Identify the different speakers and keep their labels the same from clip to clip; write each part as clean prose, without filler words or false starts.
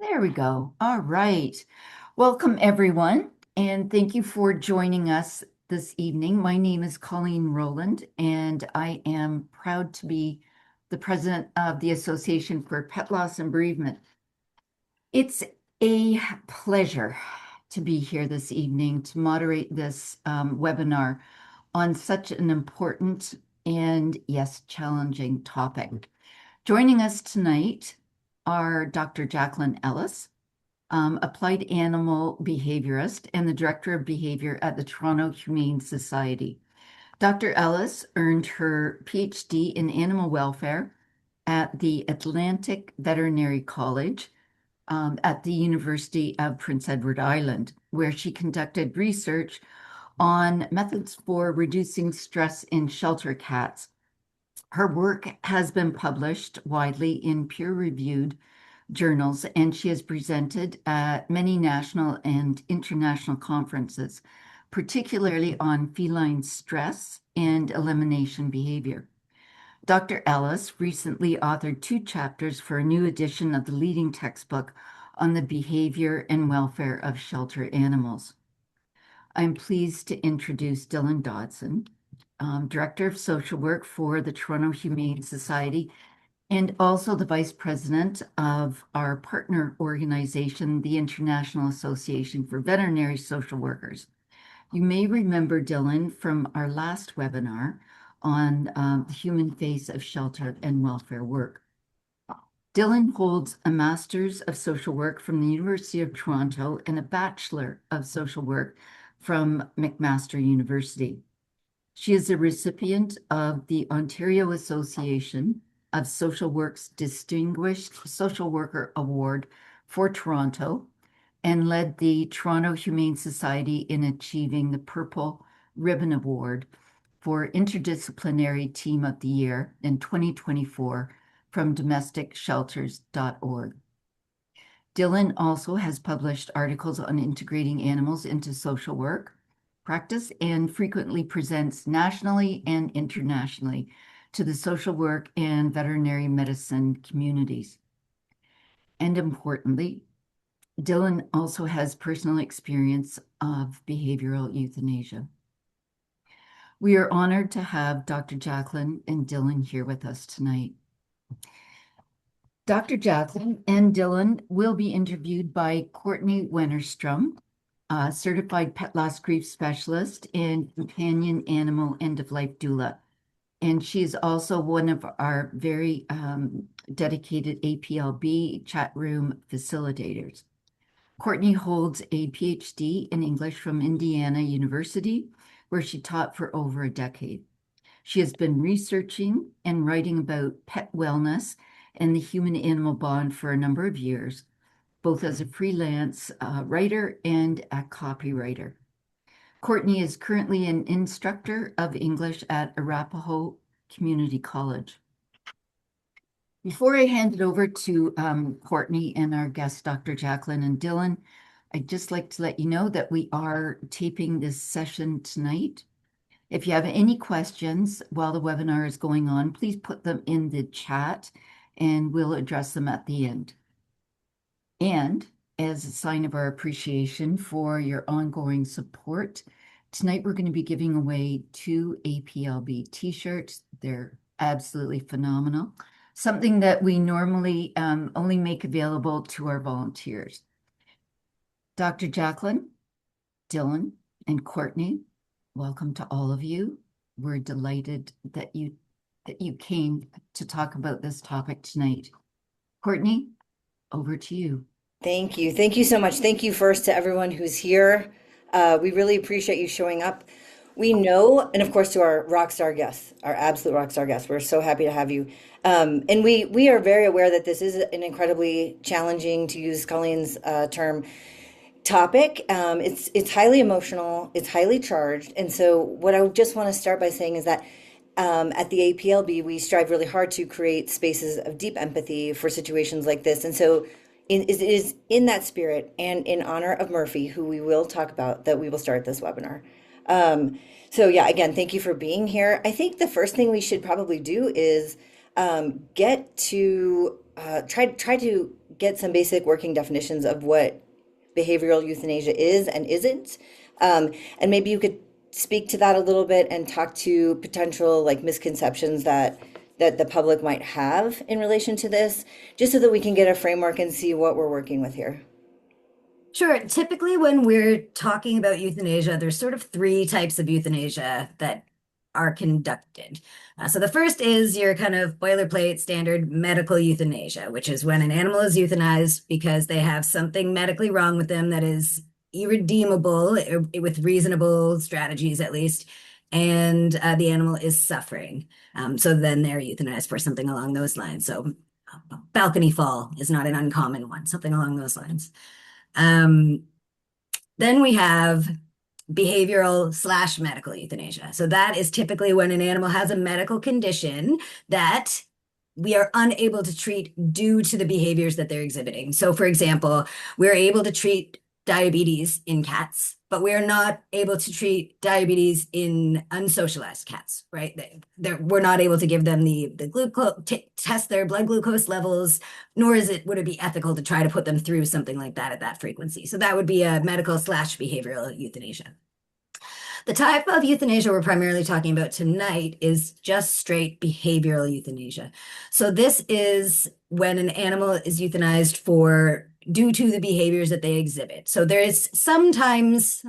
Speaker 1: There we go. All right. Welcome, everyone, and thank you for joining us this evening. My name is Colleen Rowland, and I am proud to be the president of the Association for Pet Loss and Bereavement. It's a pleasure to be here this evening to moderate this webinar on such an important and, yes, challenging topic. Joining us tonight are Dr. Jacklyn Ellis, applied animal behaviorist and the Director of Behaviour at the Toronto Humane Society. Dr. Ellis earned her PhD in animal welfare at the Atlantic Veterinary College at the University of Prince Edward Island, where she conducted research on methods for reducing stress in shelter cats. Her work has been published widely in peer-reviewed journals, and she has presented at many national and international conferences, particularly on feline stress and elimination behavior. Dr. Ellis recently authored 2 chapters for a new edition of the leading textbook on the behavior and welfare of shelter animals. I'm pleased to introduce Dillon Dodson, Director of Social Work for the Toronto Humane Society, and also the Vice President of our partner organization, the International Association for Veterinary Social Workers. You may remember Dillon from our last webinar on the human face of shelter and welfare work. Dillon holds a Master's of Social Work from the University of Toronto and a Bachelor of Social Work from McMaster University. She is a recipient of the Ontario Association of Social Work's Distinguished Social Worker Award for Toronto and led the Toronto Humane Society in achieving the Purple Ribbon Award for Interdisciplinary Team of the Year in 2024 from domesticshelters.org. Dillon also has published articles on integrating animals into social work practice and frequently presents nationally and internationally to the social work and veterinary medicine communities. And importantly, Dillon also has personal experience of behavioral euthanasia. We are honored to have Dr. Jacklyn and Dillon here with us tonight. Dr. Jacklyn and Dillon will be interviewed by Courtney Wennerstrom, certified pet loss grief specialist and companion animal end-of-life doula. And she is also one of our very dedicated APLB chat room facilitators. Courtney holds a PhD in English from Indiana University, where she taught for over a decade. She has been researching and writing about pet wellness and the human-animal bond for a number of years, both as a freelance writer and a copywriter. Courtney is currently an instructor of English at Arapahoe Community College. Before I hand it over to Courtney and our guests, Dr. Jacklyn and Dillon, I'd just like to let you know that we are taping this session tonight. If you have any questions while the webinar is going on, please put them in the chat and we'll address them at the end. And as a sign of our appreciation for your ongoing support, tonight we're going to be giving away 2 APLB t-shirts. They're absolutely phenomenal. Something that we normally only make available to our volunteers. Dr. Jacklyn, Dillon, and Courtney, welcome to all of you. We're delighted that you came to talk about this topic tonight. Courtney, over to you.
Speaker 2: Thank you. Thank you so much. Thank you first to everyone who's here. We really appreciate you showing up. We know, and of course to our rock star guests, our absolute rock star guests, we're so happy to have you. And we are very aware that this is an incredibly challenging, to use Colleen's term, topic. It's highly emotional, it's highly charged. And so what I just want to start by saying is that at the APLB, we strive really hard to create spaces of deep empathy for situations like this. And so it is in that spirit and in honor of Murphy, who we will talk about, that we will start this webinar. So yeah, again, thank you for being here. I think the first thing we should probably do is get to try to get some basic working definitions of what behavioral euthanasia is and isn't. And maybe you could speak to that a little bit and talk to potential like misconceptions that the public might have in relation to this, just so that we can get a framework and see what we're working with here.
Speaker 3: Sure. Typically, when we're talking about euthanasia, there's sort of three types of euthanasia that are conducted. So the first is your kind of boilerplate standard medical euthanasia, which is when an animal is euthanized because they have something medically wrong with them that is irredeemable with reasonable strategies, at least, and the animal is suffering. So then they're euthanized for something along those lines. So balcony fall is not an uncommon one, something along those lines. Um, then we have behavioral slash medical euthanasia. So that is typically when an animal has a medical condition that we are unable to treat due to the behaviors that they're exhibiting. So, for example, we're able to treat diabetes in cats, but we're not able to treat diabetes in unsocialized cats, right? We're not able to give them the glucose, test their blood glucose levels, nor would it be ethical to try to put them through something like that at that frequency. So that would be a medical slash behavioral euthanasia. The type of euthanasia we're primarily talking about tonight is just straight behavioral euthanasia. So this is when an animal is euthanized due to the behaviors that they exhibit. So there is sometimes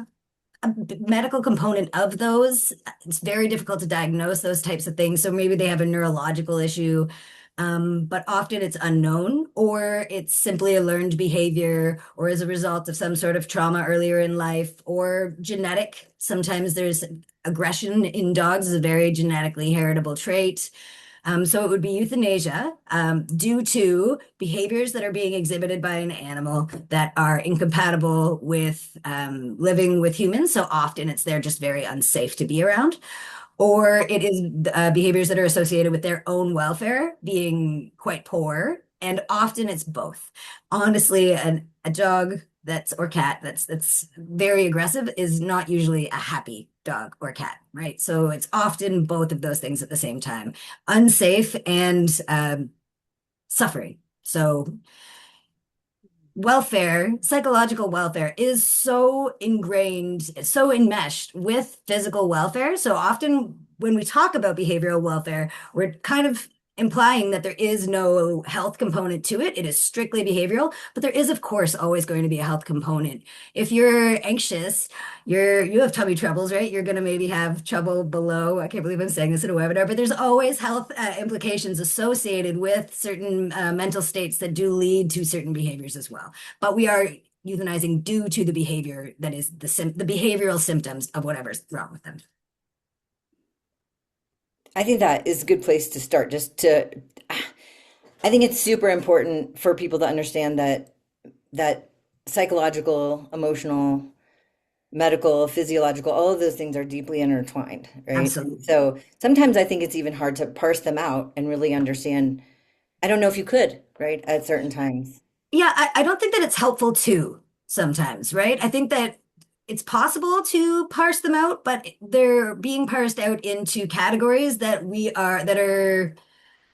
Speaker 3: a medical component of those. It's very difficult to diagnose those types of things. So maybe they have a neurological issue, but often it's unknown, or it's simply a learned behavior, or as a result of some sort of trauma earlier in life, or genetic. Sometimes there's aggression in dogs is a very genetically heritable trait. So it would be euthanasia due to behaviors that are being exhibited by an animal that are incompatible with living with humans. So often they're just very unsafe to be around. Or it is behaviors that are associated with their own welfare being quite poor. And often it's both. Honestly, a dog or cat that's very aggressive is not usually a happy dog or cat, right? So it's often both of those things at the same time, unsafe and suffering. So psychological welfare is so ingrained, so enmeshed with physical welfare. So often when we talk about behavioral welfare, we're kind of implying that there is no health component to it. It is strictly behavioral, but there is, of course, always going to be a health component. If you're anxious, you have tummy troubles, right? You're going to maybe have trouble below. I can't believe I'm saying this in a webinar, but there's always health implications associated with certain mental states that do lead to certain behaviors as well. But we are euthanizing due to the behavior that is the behavioral symptoms of whatever's wrong with them.
Speaker 2: I think that is a good place to start. I think it's super important for people to understand that psychological, emotional, medical, physiological, all of those things are deeply intertwined, right?
Speaker 3: Absolutely.
Speaker 2: So sometimes I think it's even hard to parse them out and really understand. I don't know if you could, right, at certain times.
Speaker 3: Yeah, I don't think that it's helpful too sometimes, right? I think that it's possible to parse them out, but they're being parsed out into categories that are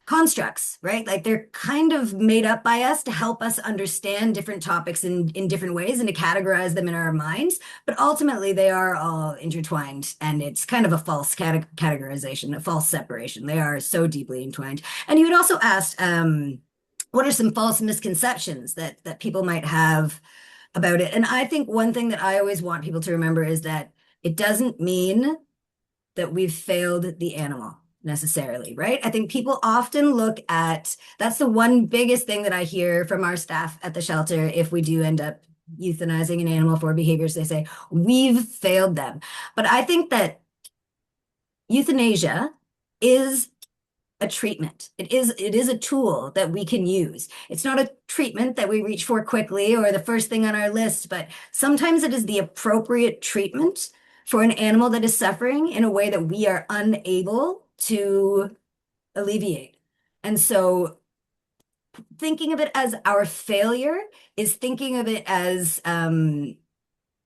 Speaker 3: constructs, right? Like they're kind of made up by us to help us understand different topics in different ways and to categorize them in our minds. But ultimately, they are all intertwined, and it's kind of a false categorization, a false separation. They are so deeply entwined. And you had also asked, what are some false misconceptions that people might have about it? And I think one thing that I always want people to remember is that it doesn't mean that we've failed the animal necessarily, right? I think people often that's the one biggest thing that I hear from our staff at the shelter if we do end up euthanizing an animal for behaviors. They say, we've failed them. But I think that euthanasia is a treatment. It is a tool that we can use. It's not a treatment that we reach for quickly or the first thing on our list, but sometimes it is the appropriate treatment for an animal that is suffering in a way that we are unable to alleviate. And so thinking of it as our failure is thinking of it as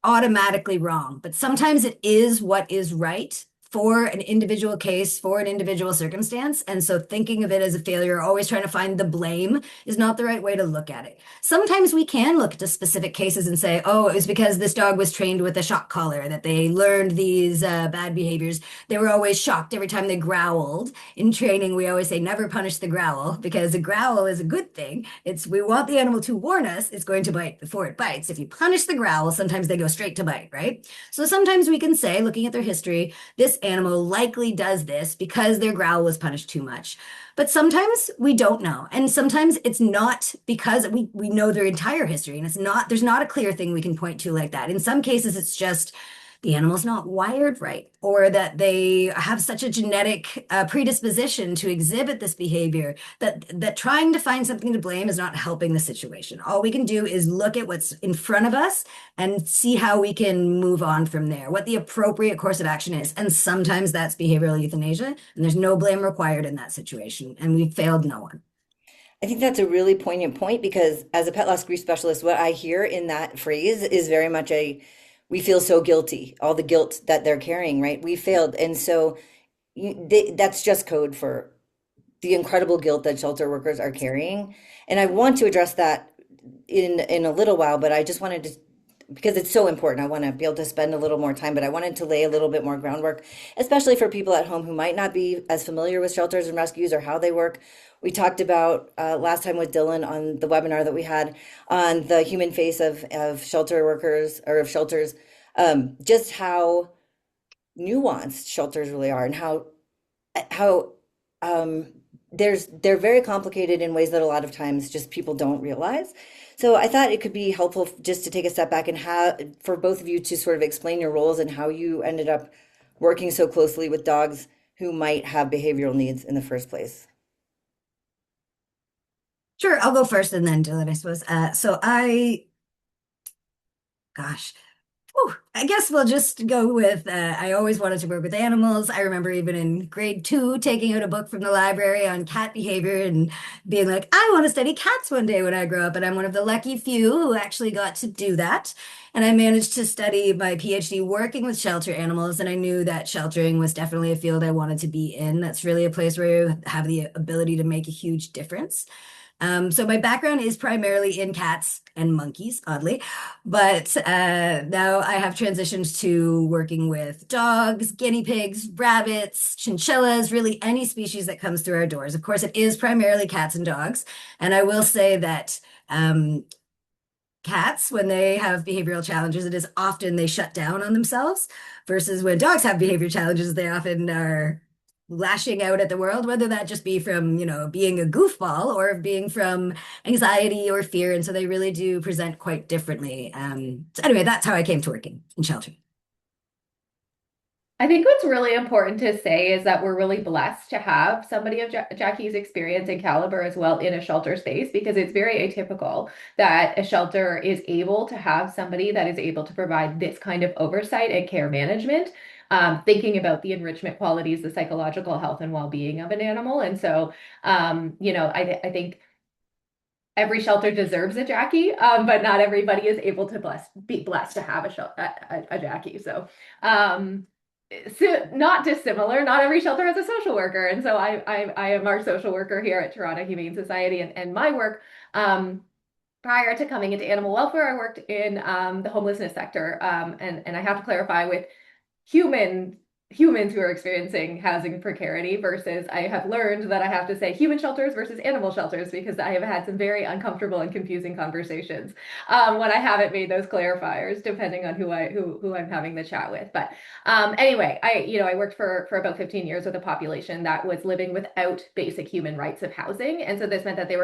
Speaker 3: automatically wrong, but sometimes it is what is right for an individual case, for an individual circumstance. And so thinking of it as a failure, always trying to find the blame is not the right way to look at it. Sometimes we can look at specific cases and say, oh, it was because this dog was trained with a shock collar that they learned these bad behaviors. They were always shocked every time they growled. In training, we always say never punish the growl because a growl is a good thing. We want the animal to warn us it's going to bite before it bites. If you punish the growl, sometimes they go straight to bite, right? So sometimes we can say, looking at their history, this animal likely does this because their growl was punished too much. But sometimes we don't know. And sometimes it's not because we know their entire history and there's not a clear thing we can point to like that. In some cases, it's just the animal's not wired right, or that they have such a genetic predisposition to exhibit this behavior that trying to find something to blame is not helping the situation. All we can do is look at what's in front of us and see how we can move on from there, what the appropriate course of action is. And sometimes that's behavioral euthanasia, and there's no blame required in that situation, and we've failed no one.
Speaker 2: I think that's a really poignant point because as a pet loss grief specialist, what I hear in that phrase is very much we feel so guilty, all the guilt that they're carrying, right? We failed. And so that's just code for the incredible guilt that shelter workers are carrying. And I want to address that in a little while, but I just wanted to, because it's so important, I want to be able to spend a little more time, but I wanted to lay a little bit more groundwork, especially for people at home who might not be as familiar with shelters and rescues or how they work. We talked about last time with Dillon on the webinar that we had on the human face of shelter workers or of shelters, just how nuanced shelters really are and how they're very complicated in ways that a lot of times just people don't realize. So I thought it could be helpful just to take a step back and for both of you to sort of explain your roles and how you ended up working so closely with dogs who might have behavioral needs in the first place.
Speaker 3: Sure, I'll go first and then Dylan, I suppose. Gosh, I guess we'll just go with I always wanted to work with animals. I remember even in grade 2 taking out a book from the library on cat behavior and being like, I want to study cats one day when I grow up. And I'm one of the lucky few who actually got to do that. And I managed to study my PhD working with shelter animals. And I knew that sheltering was definitely a field I wanted to be in. That's really a place where you have the ability to make a huge difference. So my background is primarily in cats and monkeys, oddly, but now I have transitioned to working with dogs, guinea pigs, rabbits, chinchillas, really any species that comes through our doors. Of course, it is primarily cats and dogs, and I will say that cats, when they have behavioral challenges, it is often they shut down on themselves, versus when dogs have behavior challenges, they often are lashing out at the world, whether that just be from, being a goofball or being from anxiety or fear. And so they really do present quite differently. So anyway, that's how I came to working in shelter.
Speaker 4: I think what's really important to say is that we're really blessed to have somebody of Jackie's experience and caliber as well in a shelter space, because it's very atypical that a shelter is able to have somebody that is able to provide this kind of oversight and care management, thinking about the enrichment qualities, the psychological health and well-being of an animal. And so, I think every shelter deserves a Jackie, but not everybody is able to be blessed to have a Jackie. So, not dissimilar. Not every shelter has a social worker, and so I am our social worker here at Toronto Humane Society, and my work. Prior to coming into animal welfare, I worked in the homelessness sector, and I have to clarify with humans who are experiencing housing precarity versus I have learned that I have to say human shelters versus animal shelters, because I have had some very uncomfortable and confusing conversations when I haven't made those clarifiers, depending on who I'm having the chat with. But anyway, I worked for about 15 years with a population that was living without basic human rights of housing, and so this meant that we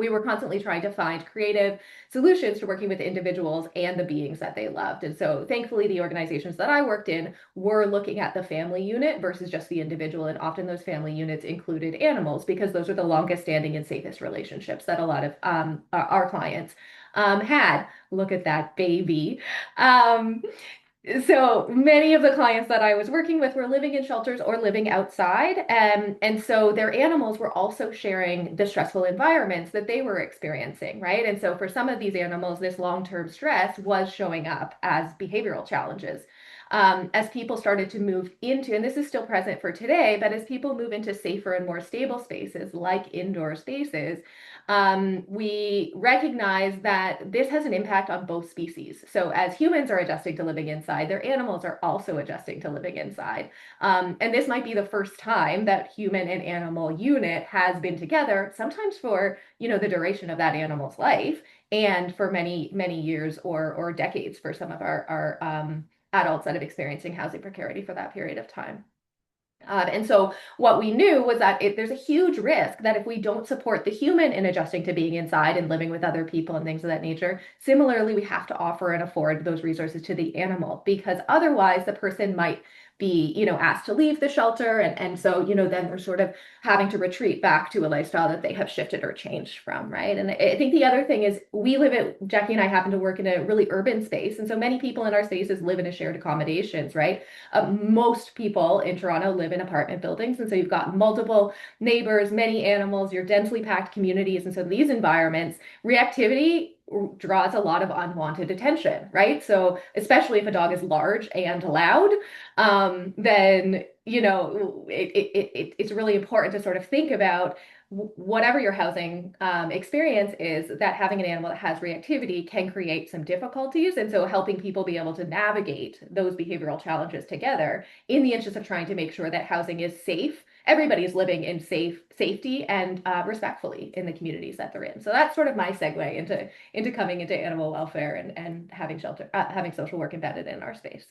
Speaker 4: were constantly trying to find creative solutions to working with individuals and the beings that they loved. And so thankfully the organizations that I worked in were looking at the family unit versus just the individual, and often those family units included animals because those are the longest standing and safest relationships that a lot of our clients had. Look at that baby. So many of the clients that I was working with were living in shelters or living outside. And so their animals were also sharing the stressful environments that they were experiencing, right? And so for some of these animals, this long-term stress was showing up as behavioral challenges. as people started to move into, and this is still present for today, but as people move into safer and more stable spaces like indoor spaces, we recognize that this has an impact on both species. So as humans are adjusting to living inside, their animals are also adjusting to living inside. And this might be the first time that human and animal unit has been together, sometimes for, the duration of that animal's life, and for many, many years or decades for some of our adults that have experiencing housing precarity for that period of time. And so what we knew was that there's a huge risk that if we don't support the human in adjusting to being inside and living with other people and things of that nature, similarly, we have to offer and afford those resources to the animal, because otherwise the person might be, asked to leave the shelter. And so, then they're sort of having to retreat back to a lifestyle that they have shifted or changed from, right? And I think the other thing is Jackie and I happen to work in a really urban space. And so many people in our spaces live in a shared accommodations, right? Most people in Toronto live in apartment buildings. And so you've got multiple neighbors, many animals, you're densely packed communities. And so these environments, reactivity draws a lot of unwanted attention, right? So especially if a dog is large and loud, then it's really important to sort of think about whatever your housing experience is, that having an animal that has reactivity can create some difficulties. And so helping people be able to navigate those behavioral challenges together in the interest of trying to make sure that housing is safe. Everybody's living in safety and respectfully in the communities that they're in. So that's sort of my segue into coming into animal welfare and having having social work embedded in our space.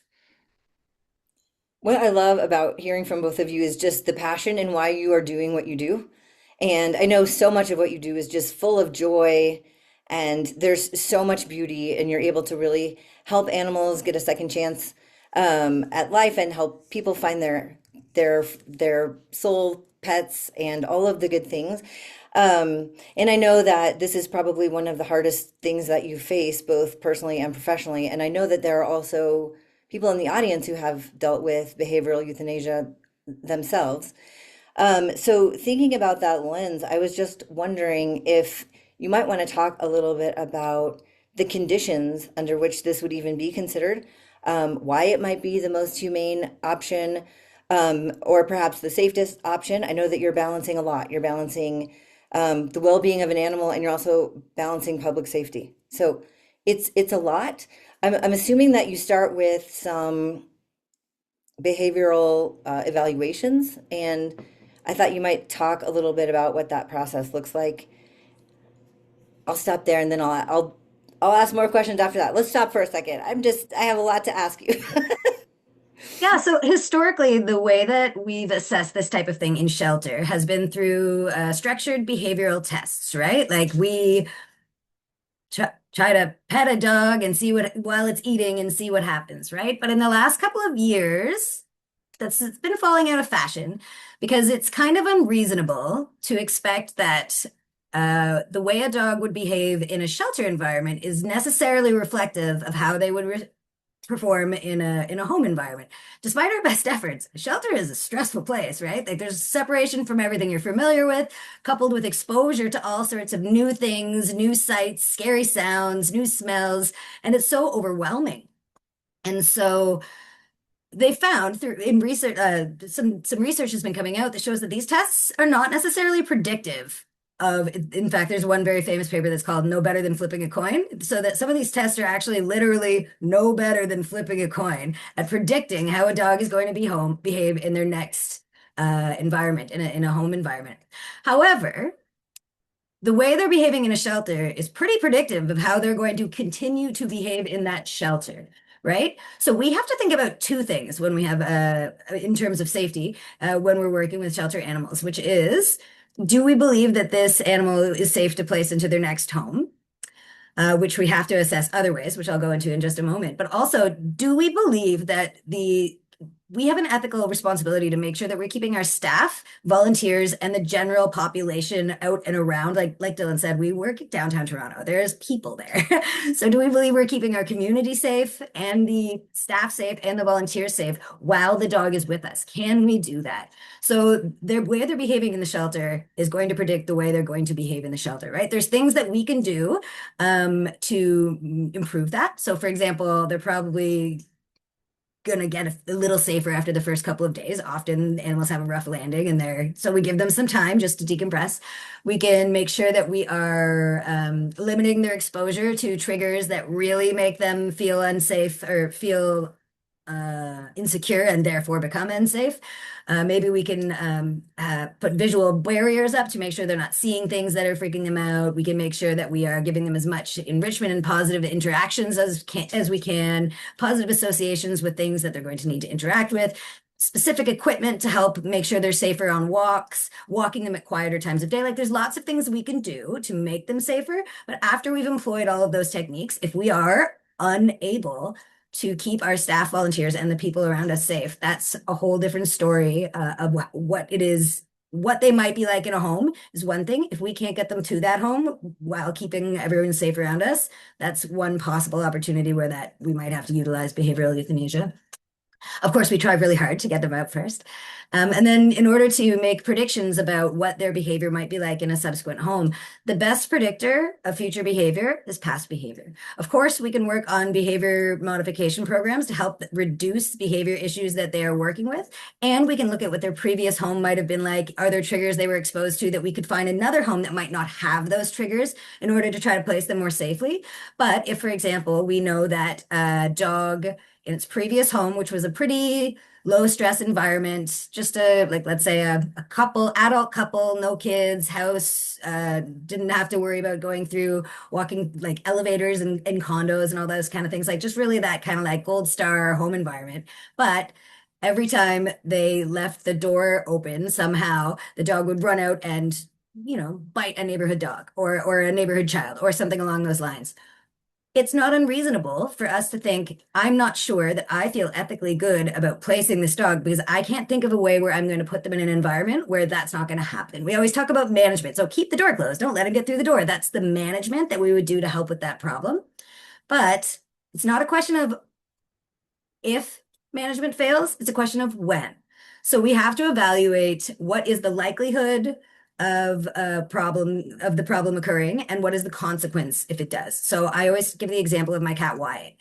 Speaker 2: What I love about hearing from both of you is just the passion and why you are doing what you do. And I know so much of what you do is just full of joy, and there's so much beauty, and you're able to really help animals get a second chance at life and help people find their soul pets and all of the good things. And I know that this is probably one of the hardest things that you face, both personally and professionally. And I know that there are also people in the audience who have dealt with behavioral euthanasia themselves. So thinking about that lens, I was just wondering if you might want to talk a little bit about the conditions under which this would even be considered, why it might be the most humane option, or perhaps the safest option. I know that you're balancing a lot. You're balancing the well-being of an animal, and you're also balancing public safety. So it's a lot. I'm assuming that you start with some behavioral evaluations, and I thought you might talk a little bit about what that process looks like. I'll stop there, and then I'll ask more questions after that. Let's stop for a second. I have a lot to ask you.
Speaker 3: Yeah, so historically, the way that we've assessed this type of thing in shelter has been through structured behavioral tests, right? Like we try to pet a dog and see what while it's eating and see what happens, right? But in the last couple of years, it's been falling out of fashion because it's kind of unreasonable to expect that the way a dog would behave in a shelter environment is necessarily reflective of how they would perform in a home environment. Despite our best efforts, shelter is a stressful place, right? Like there's separation from everything you're familiar with, coupled with exposure to all sorts of new things, new sights, scary sounds, new smells, and it's so overwhelming. And so they found through in research, some research has been coming out that shows that these tests are not necessarily predictive of, in fact, there's one very famous paper that's called No Better Than Flipping a Coin. So that some of these tests are actually literally no better than flipping a coin at predicting how a dog is going to behave in their next environment, in a home environment. However, the way they're behaving in a shelter is pretty predictive of how they're going to continue to behave in that shelter. Right? So we have to think about two things when we have, in terms of safety, when we're working with shelter animals, which is, do we believe that this animal is safe to place into their next home? Which we have to assess other ways, which I'll go into in just a moment. But also, do we believe that we have an ethical responsibility to make sure that we're keeping our staff, volunteers, and the general population out and around. Like Dillon said, we work downtown Toronto. There's people there. So do we believe we're keeping our community safe and the staff safe and the volunteers safe while the dog is with us? Can we do that? So the way they're behaving in the shelter is going to predict the way they're going to behave in the shelter, right? There's things that we can do to improve that. So for example, they're probably gonna get a little safer after the first couple of days. Often animals have a rough landing and so we give them some time just to decompress. We can make sure that we are limiting their exposure to triggers that really make them feel unsafe or feel insecure and therefore become unsafe. Maybe we can put visual barriers up to make sure they're not seeing things that are freaking them out. We can make sure that we are giving them as much enrichment and positive interactions as we can, positive associations with things that they're going to need to interact with, specific equipment to help make sure they're safer on walks, walking them at quieter times of day. Like there's lots of things we can do to make them safer. But after we've employed all of those techniques, if we are unable to keep our staff, volunteers, and the people around us safe, that's a whole different story of what it is. What they might be like in a home is one thing. If we can't get them to that home while keeping everyone safe around us, that's one possible opportunity where that we might have to utilize behavioral euthanasia. Of course, we try really hard to get them out first. And then in order to make predictions about what their behavior might be like in a subsequent home, the best predictor of future behavior is past behavior. Of course, we can work on behavior modification programs to help reduce behavior issues that they are working with. And we can look at what their previous home might have been like. Are there triggers they were exposed to that we could find another home that might not have those triggers in order to try to place them more safely? But if, for example, we know that a dog in its previous home, which was a pretty low stress environment, just let's say a adult couple, no kids, house, didn't have to worry about going through walking like elevators and condos and all those kind of things, like just really that kind of like gold star home environment. But every time they left the door open, somehow the dog would run out and, bite a neighborhood dog or a neighborhood child or something along those lines. It's not unreasonable for us to think, I'm not sure that I feel ethically good about placing this dog because I can't think of a way where I'm going to put them in an environment where that's not going to happen. We always talk about management. So keep the door closed. Don't let him get through the door. That's the management that we would do to help with that problem. But it's not a question of if management fails, it's a question of when. So we have to evaluate what is the likelihood of the problem occurring and what is the consequence if it does. So I always give the example of my cat Wyatt.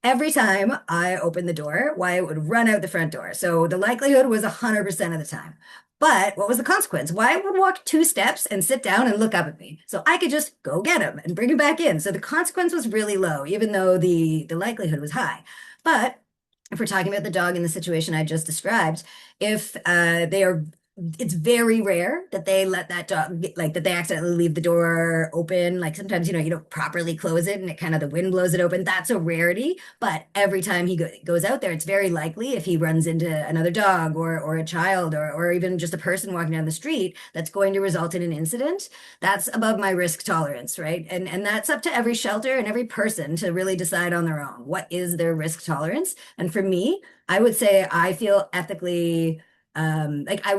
Speaker 3: Every time I opened the door, Wyatt would run out the front door. So the likelihood was 100% of the time. But what was the consequence? Wyatt would walk 2 steps and sit down and look up at me. So I could just go get him and bring him back in. So the consequence was really low, even though the likelihood was high. But if we're talking about the dog in the situation I just described, if it's very rare that they let that dog, like that they accidentally leave the door open. Like sometimes, you don't properly close it and it kind of the wind blows it open. That's a rarity. But every time he goes out there, it's very likely if he runs into another dog or a child or even just a person walking down the street, that's going to result in an incident. That's above my risk tolerance, right? And that's up to every shelter and every person to really decide on their own. What is their risk tolerance? And for me, I would say I feel ethically like I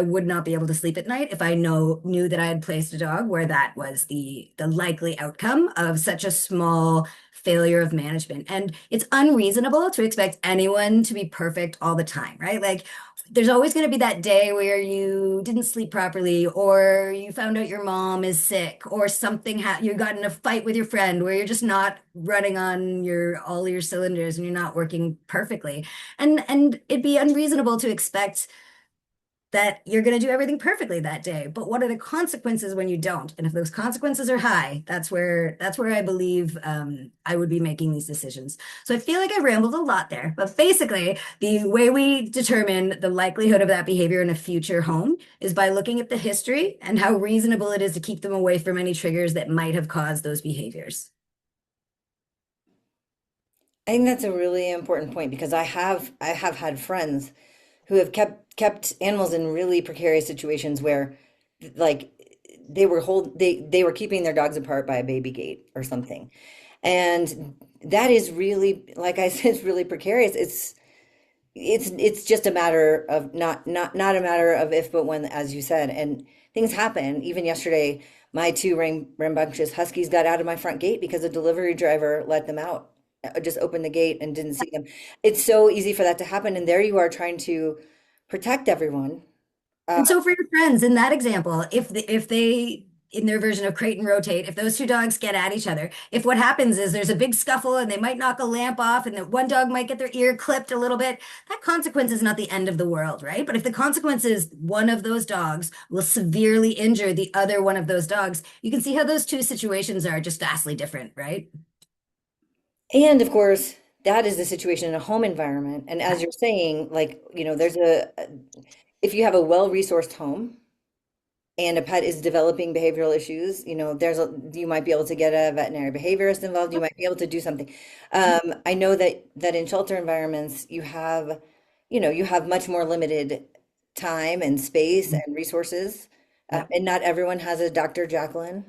Speaker 3: would not be able to sleep at night if I knew that I had placed a dog where that was the likely outcome of such a small failure of management. And it's unreasonable to expect anyone to be perfect all the time, right? Like there's always going to be that day where you didn't sleep properly or you found out your mom is sick or something you got in a fight with your friend where you're just not running on all your cylinders and you're not working perfectly. And it'd be unreasonable to expect that you're going to do everything perfectly that day. But what are the consequences when you don't? And if those consequences are high, that's where I believe I would be making these decisions. So I feel like I rambled a lot there, but basically the way we determine the likelihood of that behavior in a future home is by looking at the history and how reasonable it is to keep them away from any triggers that might have caused those behaviors.
Speaker 2: I think that's a really important point because I have had friends who have kept animals in really precarious situations where like they were keeping their dogs apart by a baby gate or something. And that is really, like I said, it's really precarious. It's just a matter of not a matter of if but when, as you said. And things happen. Even yesterday, my 2 rambunctious huskies got out of my front gate because a delivery driver let them out. Just opened the gate and didn't see them. It's so easy for that to happen, and there you are trying to protect everyone. Uh,
Speaker 3: And so for your friends in that example, if they in their version of crate and rotate, if those two dogs get at each other, if what happens is there's a big scuffle and they might knock a lamp off and that one dog might get their ear clipped a little bit, that consequence is not the end of the world, right? But if the consequence is one of those dogs will severely injure the other one of those dogs, you can see how those two situations are just vastly different, right?
Speaker 2: And of course, that is the situation in a home environment. And as you're saying, like, if you have a well-resourced home and a pet is developing behavioral issues, you might be able to get a veterinary behaviorist involved. You might be able to do something. I know that in shelter environments, you have much more limited time and space and resources. And not everyone has a Dr. Jacklyn,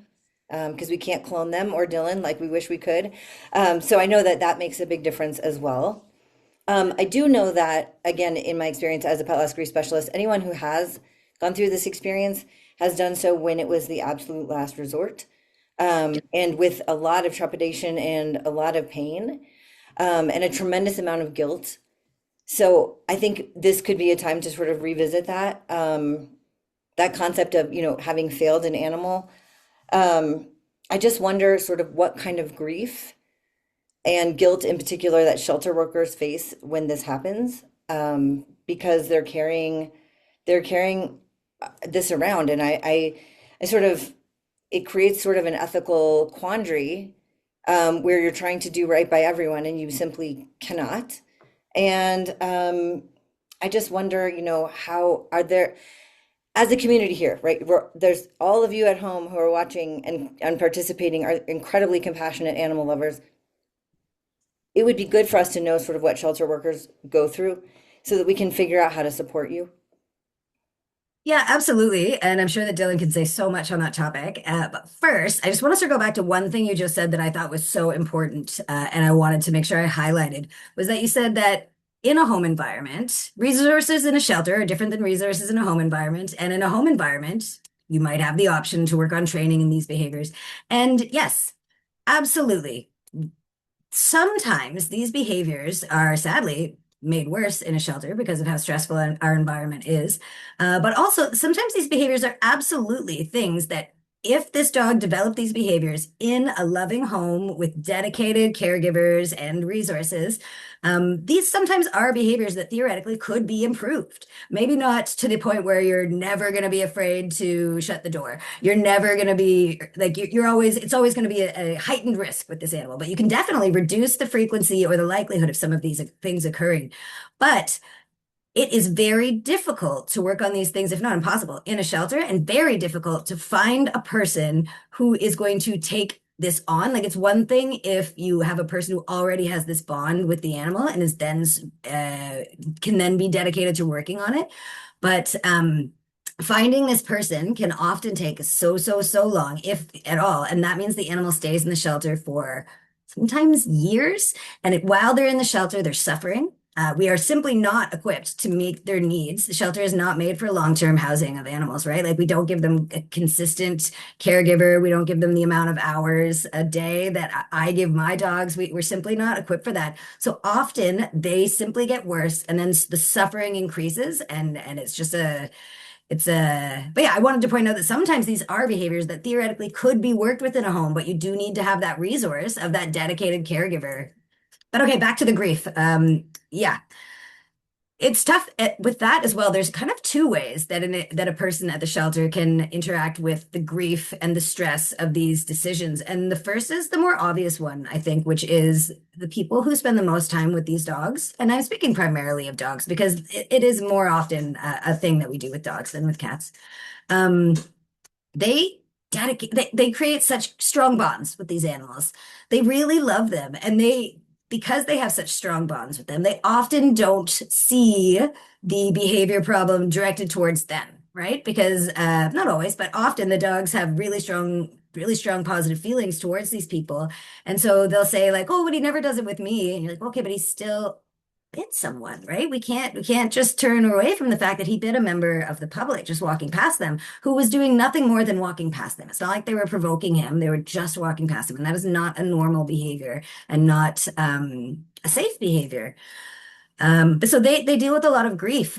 Speaker 2: because we can't clone them, or Dillon like we wish we could. So I know that makes a big difference as well. I do know that, again, in my experience as a pet loss grief specialist, anyone who has gone through this experience has done so when it was the absolute last resort, and with a lot of trepidation and a lot of pain, and a tremendous amount of guilt. So I think this could be a time to sort of revisit that concept of, having failed an animal. I just wonder sort of what kind of grief and guilt in particular that shelter workers face when this happens, because they're carrying this around. And I sort of, it creates sort of an ethical quandary, where you're trying to do right by everyone and you simply cannot. And I just wonder, how are there, as a community here, right? There's all of you at home who are watching and participating are incredibly compassionate animal lovers. It would be good for us to know sort of what shelter workers go through so that we can figure out how to support you.
Speaker 3: Yeah, absolutely. And I'm sure that Dillon can say so much on that topic. But first, I just want us to go back to one thing you just said that I thought was so important, and I wanted to make sure I highlighted, was that you said that in a home environment, resources in a shelter are different than resources in a home environment. And in a home environment, you might have the option to work on training in these behaviors. And yes, absolutely. Sometimes these behaviors are sadly made worse in a shelter because of how stressful our environment is. But also, sometimes these behaviors are absolutely things that if this dog developed these behaviors in a loving home with dedicated caregivers and resources, these sometimes are behaviors that theoretically could be improved. Maybe not to the point where you're never going to be afraid to shut the door. You're never going to be like, it's always going to be a heightened risk with this animal, but you can definitely reduce the frequency or the likelihood of some of these things occurring. But it is very difficult to work on these things, if not impossible, in a shelter, and very difficult to find a person who is going to take this on. Like, it's one thing if you have a person who already has this bond with the animal and is then can then be dedicated to working on it. But finding this person can often take so long, if at all. And that means the animal stays in the shelter for sometimes years. And while they're in the shelter, they're suffering. We are simply not equipped to meet their needs. The shelter is not made for long-term housing of animals, right? Like, we don't give them a consistent caregiver. We don't give them the amount of hours a day that I give my dogs. We're simply not equipped for that. So often they simply get worse, and then the suffering increases, and it's just but yeah, I wanted to point out that sometimes these are behaviors that theoretically could be worked with in a home, but you do need to have that resource of that dedicated caregiver. But okay, back to the grief. Yeah, it's tough with that as well. There's kind of two ways that that a person at the shelter can interact with the grief and the stress of these decisions. And the first is the more obvious one, I think, which is the people who spend the most time with these dogs. And I'm speaking primarily of dogs because it is more often a thing that we do with dogs than with cats. They they create such strong bonds with these animals. They really love them, and because they have such strong bonds with them, they often don't see the behavior problem directed towards them, right? Because not always, but often the dogs have really strong positive feelings towards these people. And so they'll say like, oh, but he never does it with me. And you're like, okay, but he still bit someone, right? We can't just turn away from the fact that he bit a member of the public just walking past them who was doing nothing more than walking past them. It's not like they were provoking him. They were just walking past him. And that is not a normal behavior and not a safe behavior. But so they deal with a lot of grief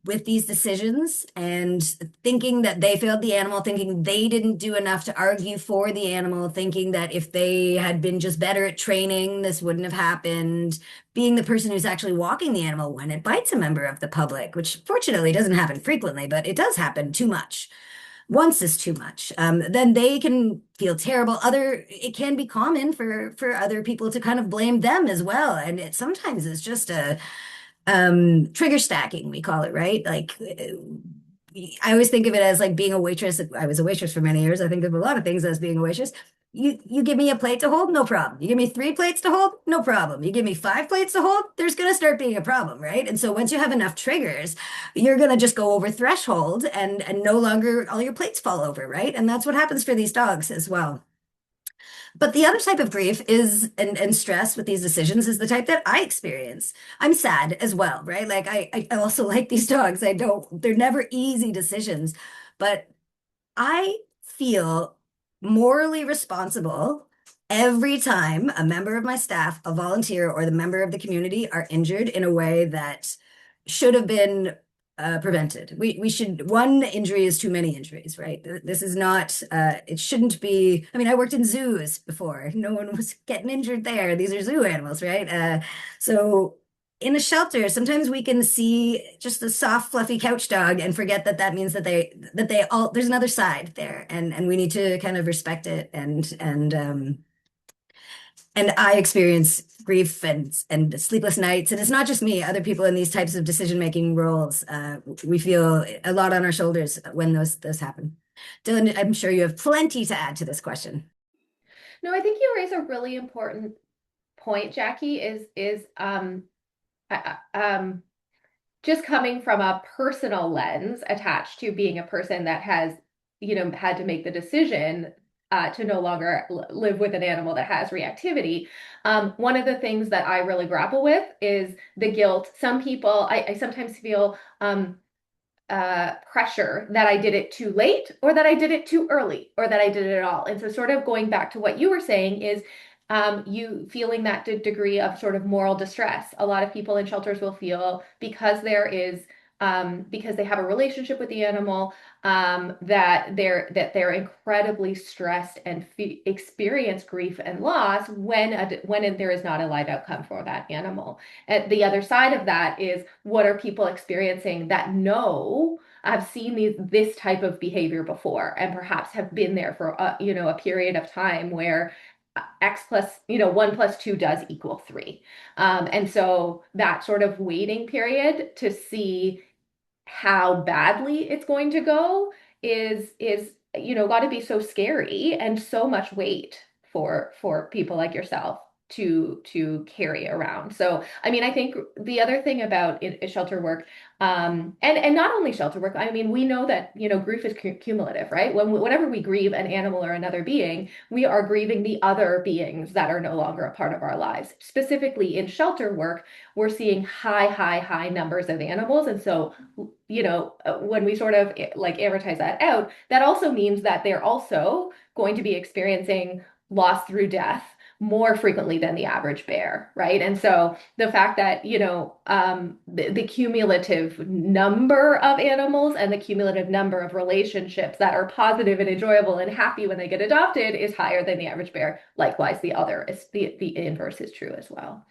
Speaker 3: with these decisions and thinking that they failed the animal, thinking they didn't do enough to argue for the animal, thinking that if they had been just better at training, this wouldn't have happened. Being the person who's actually walking the animal when it bites a member of the public, which fortunately doesn't happen frequently, but it does happen too much. Once is too much. Then they can feel terrible. It can be common for other people to kind of blame them as well, and it sometimes is just a trigger stacking, we call it, right? Like I always think of it as like being a waitress. I was a waitress for many years. I think of a lot of things as being a waitress. You give me a plate to hold, no problem. You give me 3 plates to hold, no problem. You give me 5 plates to hold, there's going to start being a problem, right? And so once you have enough triggers, you're going to just go over threshold and no longer all your plates fall over, right? And that's what happens for these dogs as well. But the other type of grief is and stress with these decisions is the type that I experience. I'm sad as well, right? Like I also like these dogs. They're never easy decisions, but I feel morally responsible every time a member of my staff, a volunteer, or the member of the community are injured in a way that should have been prevented. We should, one injury is too many injuries, right? This is not, it shouldn't be. I mean, I worked in zoos before. No one was getting injured there. These are zoo animals, right? So in a shelter, sometimes we can see just a soft, fluffy couch dog and forget that that means that they all there's another side there, and we need to kind of respect it and I experience grief and sleepless nights, and it's not just me. Other people in these types of decision-making roles, we feel a lot on our shoulders when those happen. Dillon, I'm sure you have plenty to add to this question.
Speaker 4: No, I think you raise a really important point, Jackie, just coming from a personal lens attached to being a person that has, had to make the decision to no longer live with an animal that has reactivity. One of the things that I really grapple with is the guilt. Some people, I sometimes feel pressure that I did it too late, or that I did it too early, or that I did it at all. And so, sort of going back to what you were saying, is you feeling that degree of sort of moral distress. A lot of people in shelters will feel, because because they have a relationship with the animal, that they're incredibly stressed and experience grief and loss when there is not a live outcome for that animal. And the other side of that is, what are people experiencing that know I've seen this type of behavior before, and perhaps have been there for a period of time where X plus, 1 plus 2 does equal 3. And so that sort of waiting period to see how badly it's going to go is got to be so scary, and so much weight for people like yourself to carry around. So I mean, I think the other thing about shelter work, and not only shelter work, I mean, we know that grief is cumulative, right? Whenever we grieve an animal or another being, we are grieving the other beings that are no longer a part of our lives. Specifically in shelter work, we're seeing high numbers of animals, and so when we sort of like amortize that out, that also means that they're also going to be experiencing loss through death more frequently than the average bear, right? And so the fact that, the cumulative number of animals and the cumulative number of relationships that are positive and enjoyable and happy when they get adopted is higher than the average bear. Likewise, the inverse is true as well.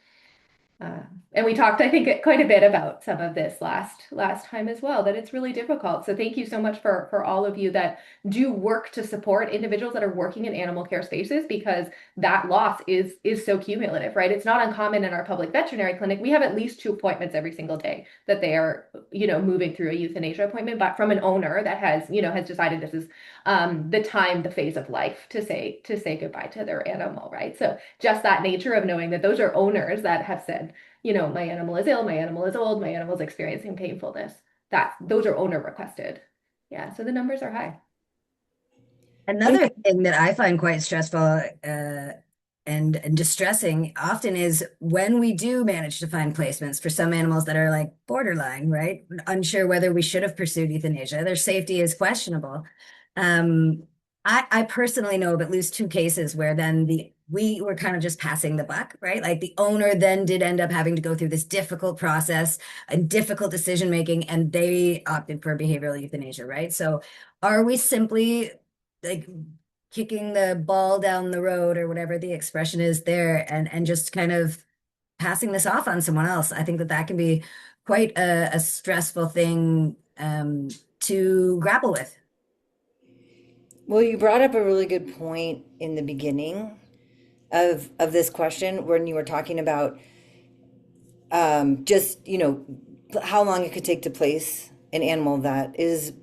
Speaker 4: And we talked, I think, quite a bit about some of this last time as well, that it's really difficult. So thank you so much for all of you that do work to support individuals that are working in animal care spaces, because that loss is so cumulative, right? It's not uncommon in our public veterinary clinic. We have at least 2 appointments every single day that they are, moving through a euthanasia appointment, but from an owner that has decided this is the phase of life to say goodbye to their animal, right? So just that nature of knowing that those are owners that have said, my animal is ill, my animal is old, my animal is experiencing painfulness. Those are owner requested. Yeah, so the numbers are high.
Speaker 3: Another thing that I find quite stressful and distressing often is when we do manage to find placements for some animals that are like borderline, right? Unsure whether we should have pursued euthanasia. Their safety is questionable. I personally know of at least 2 cases where then we were kind of just passing the buck, right? Like the owner then did end up having to go through this difficult process and difficult decision making, and they opted for behavioral euthanasia, right? So are we simply like kicking the ball down the road or whatever the expression is there and just kind of passing this off on someone else? I think that that can be quite a stressful thing to grapple with.
Speaker 2: Well, you brought up a really good point in the beginning of this question when you were talking about just, how long it could take to place an animal that is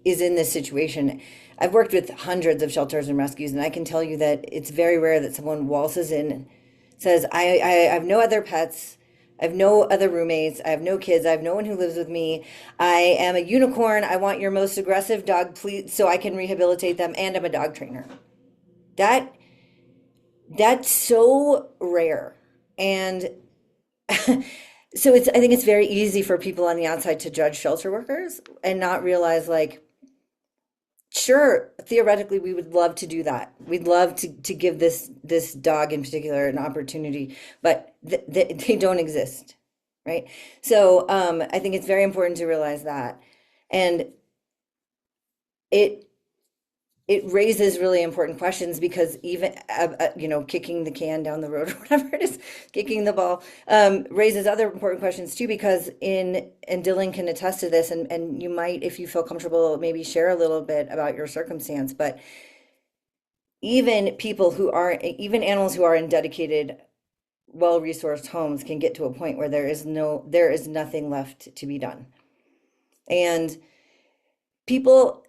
Speaker 2: in this situation. I've worked with hundreds of shelters and rescues, and I can tell you that it's very rare that someone waltzes in, says, I have no other pets, I have no other roommates, I have no kids, I have no one who lives with me. I am a unicorn. I want your most aggressive dog, please, so I can rehabilitate them, and I'm a dog trainer. That that's so rare. And so I think it's very easy for people on the outside to judge shelter workers and not realize, like, sure, theoretically, we would love to do that. We'd love to give this dog in particular an opportunity, but they don't exist, right? So I think it's very important to realize that, and it it raises really important questions because even kicking the can down the road or whatever it is, kicking the ball, raises other important questions too, because and Dillon can attest to this, and you might, if you feel comfortable, maybe share a little bit about your circumstance. But even animals who are in dedicated, well-resourced homes can get to a point where there is nothing left to be done. And people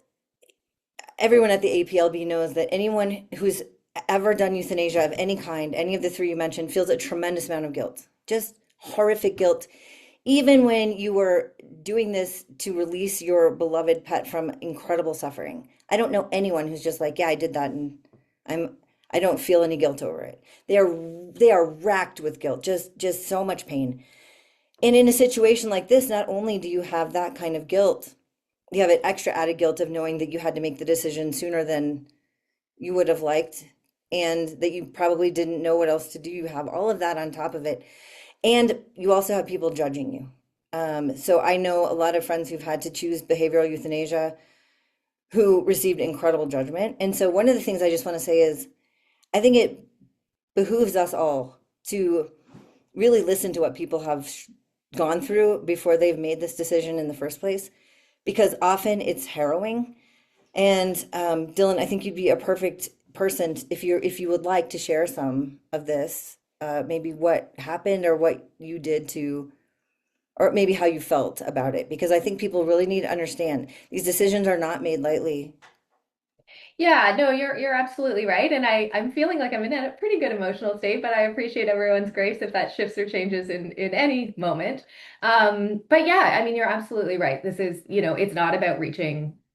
Speaker 2: everyone at the APLB knows that anyone who's ever done euthanasia of any kind, any of the three you mentioned, feels a tremendous amount of guilt, just horrific guilt. Even when you were doing this to release your beloved pet from incredible suffering. I don't know anyone who's just like, yeah, I did that and I don't feel any guilt over it. They are racked with guilt, just so much pain. And in a situation like this, not only do you have that kind of guilt, you have an extra added guilt of knowing that you had to make the decision sooner than you would have liked, and that you probably didn't know what else to do. You have all of that on top of it. And you also have people judging you. So I know a lot of friends who've had to choose behavioral euthanasia who received incredible judgment. And so one of the things I just want to say is I think it behooves us all to really listen to what people have gone through before they've made this decision in the first place, because often it's harrowing. And Dillon, I think you'd be a perfect person if you would like to share some of this, maybe what happened or what you did to, or maybe how you felt about it, because I think people really need to understand these decisions are not made lightly.
Speaker 4: Yeah, no, you're absolutely right. And I'm feeling like I'm in a pretty good emotional state, but I appreciate everyone's grace if that shifts or changes in any moment. But yeah, I mean, you're absolutely right. This is, it's not about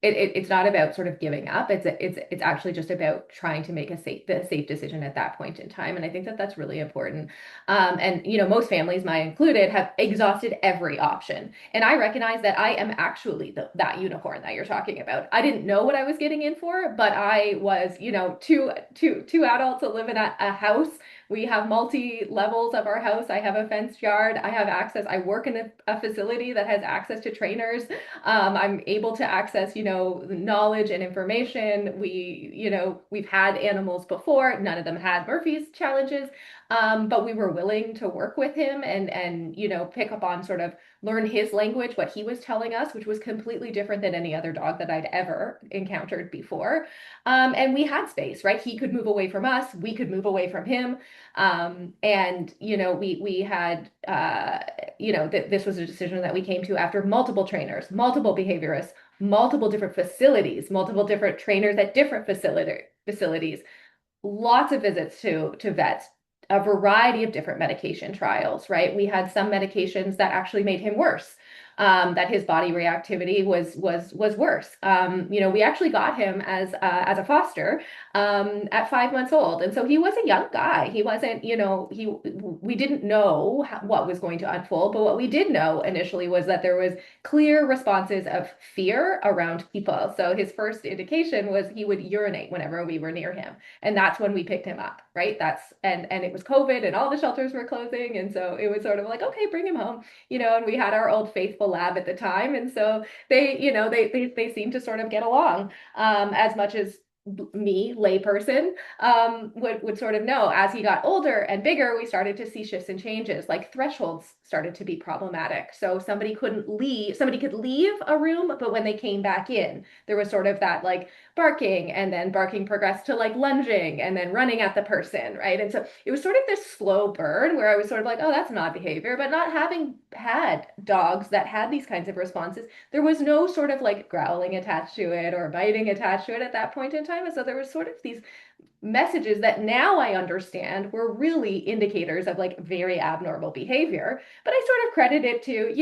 Speaker 4: it's not about sort of giving up. It's actually just about trying to make the safe decision at that point in time. And I think that that's really important. And most families, mine included, have exhausted every option. And I recognize that I am actually that unicorn that you're talking about. I didn't know what I was getting in for, but I was, two adults that live in a house. We have multi levels of our house. I have a fenced yard. I have access. I work in a facility that has access to trainers. I'm able to access, knowledge and information. We've had animals before. None of them had Murphy's challenges. But we were willing to work with him and pick up on sort of learn his language, what he was telling us, which was completely different than any other dog that I'd ever encountered before. And we had space, right? He could move away from us, we could move away from him. And we had this was a decision that we came to after multiple trainers, multiple behaviorists, multiple different facilities, multiple different trainers at different facilities, lots of visits to vets, a variety of different medication trials, right? We had some medications that actually made him worse. that his body reactivity was worse. We actually got him as a foster at 5 months old, and so he was a young guy. He wasn't, we didn't know what was going to unfold, but what we did know initially was that there was clear responses of fear around people. So his first indication was he would urinate whenever we were near him. And that's when we picked him up, right? And it was COVID and all the shelters were closing. And so it was sort of like, okay, bring him home, and we had our old faithful lab at the time. And so they seemed to sort of get along, as much as me, layperson, would sort of know. As he got older and bigger, we started to see shifts and changes, like thresholds started to be problematic. So somebody could leave a room, but when they came back in, there was sort of that like barking, and then barking progressed to like lunging and then running at the person, right? And so it was sort of this slow burn where I was sort of like, oh, that's not behavior. But not having had dogs that had these kinds of responses, there was no sort of like growling attached to it or biting attached to it at that point in time. And so there was sort of these messages that now I understand were really indicators of like very abnormal behavior. But I sort of credit it to,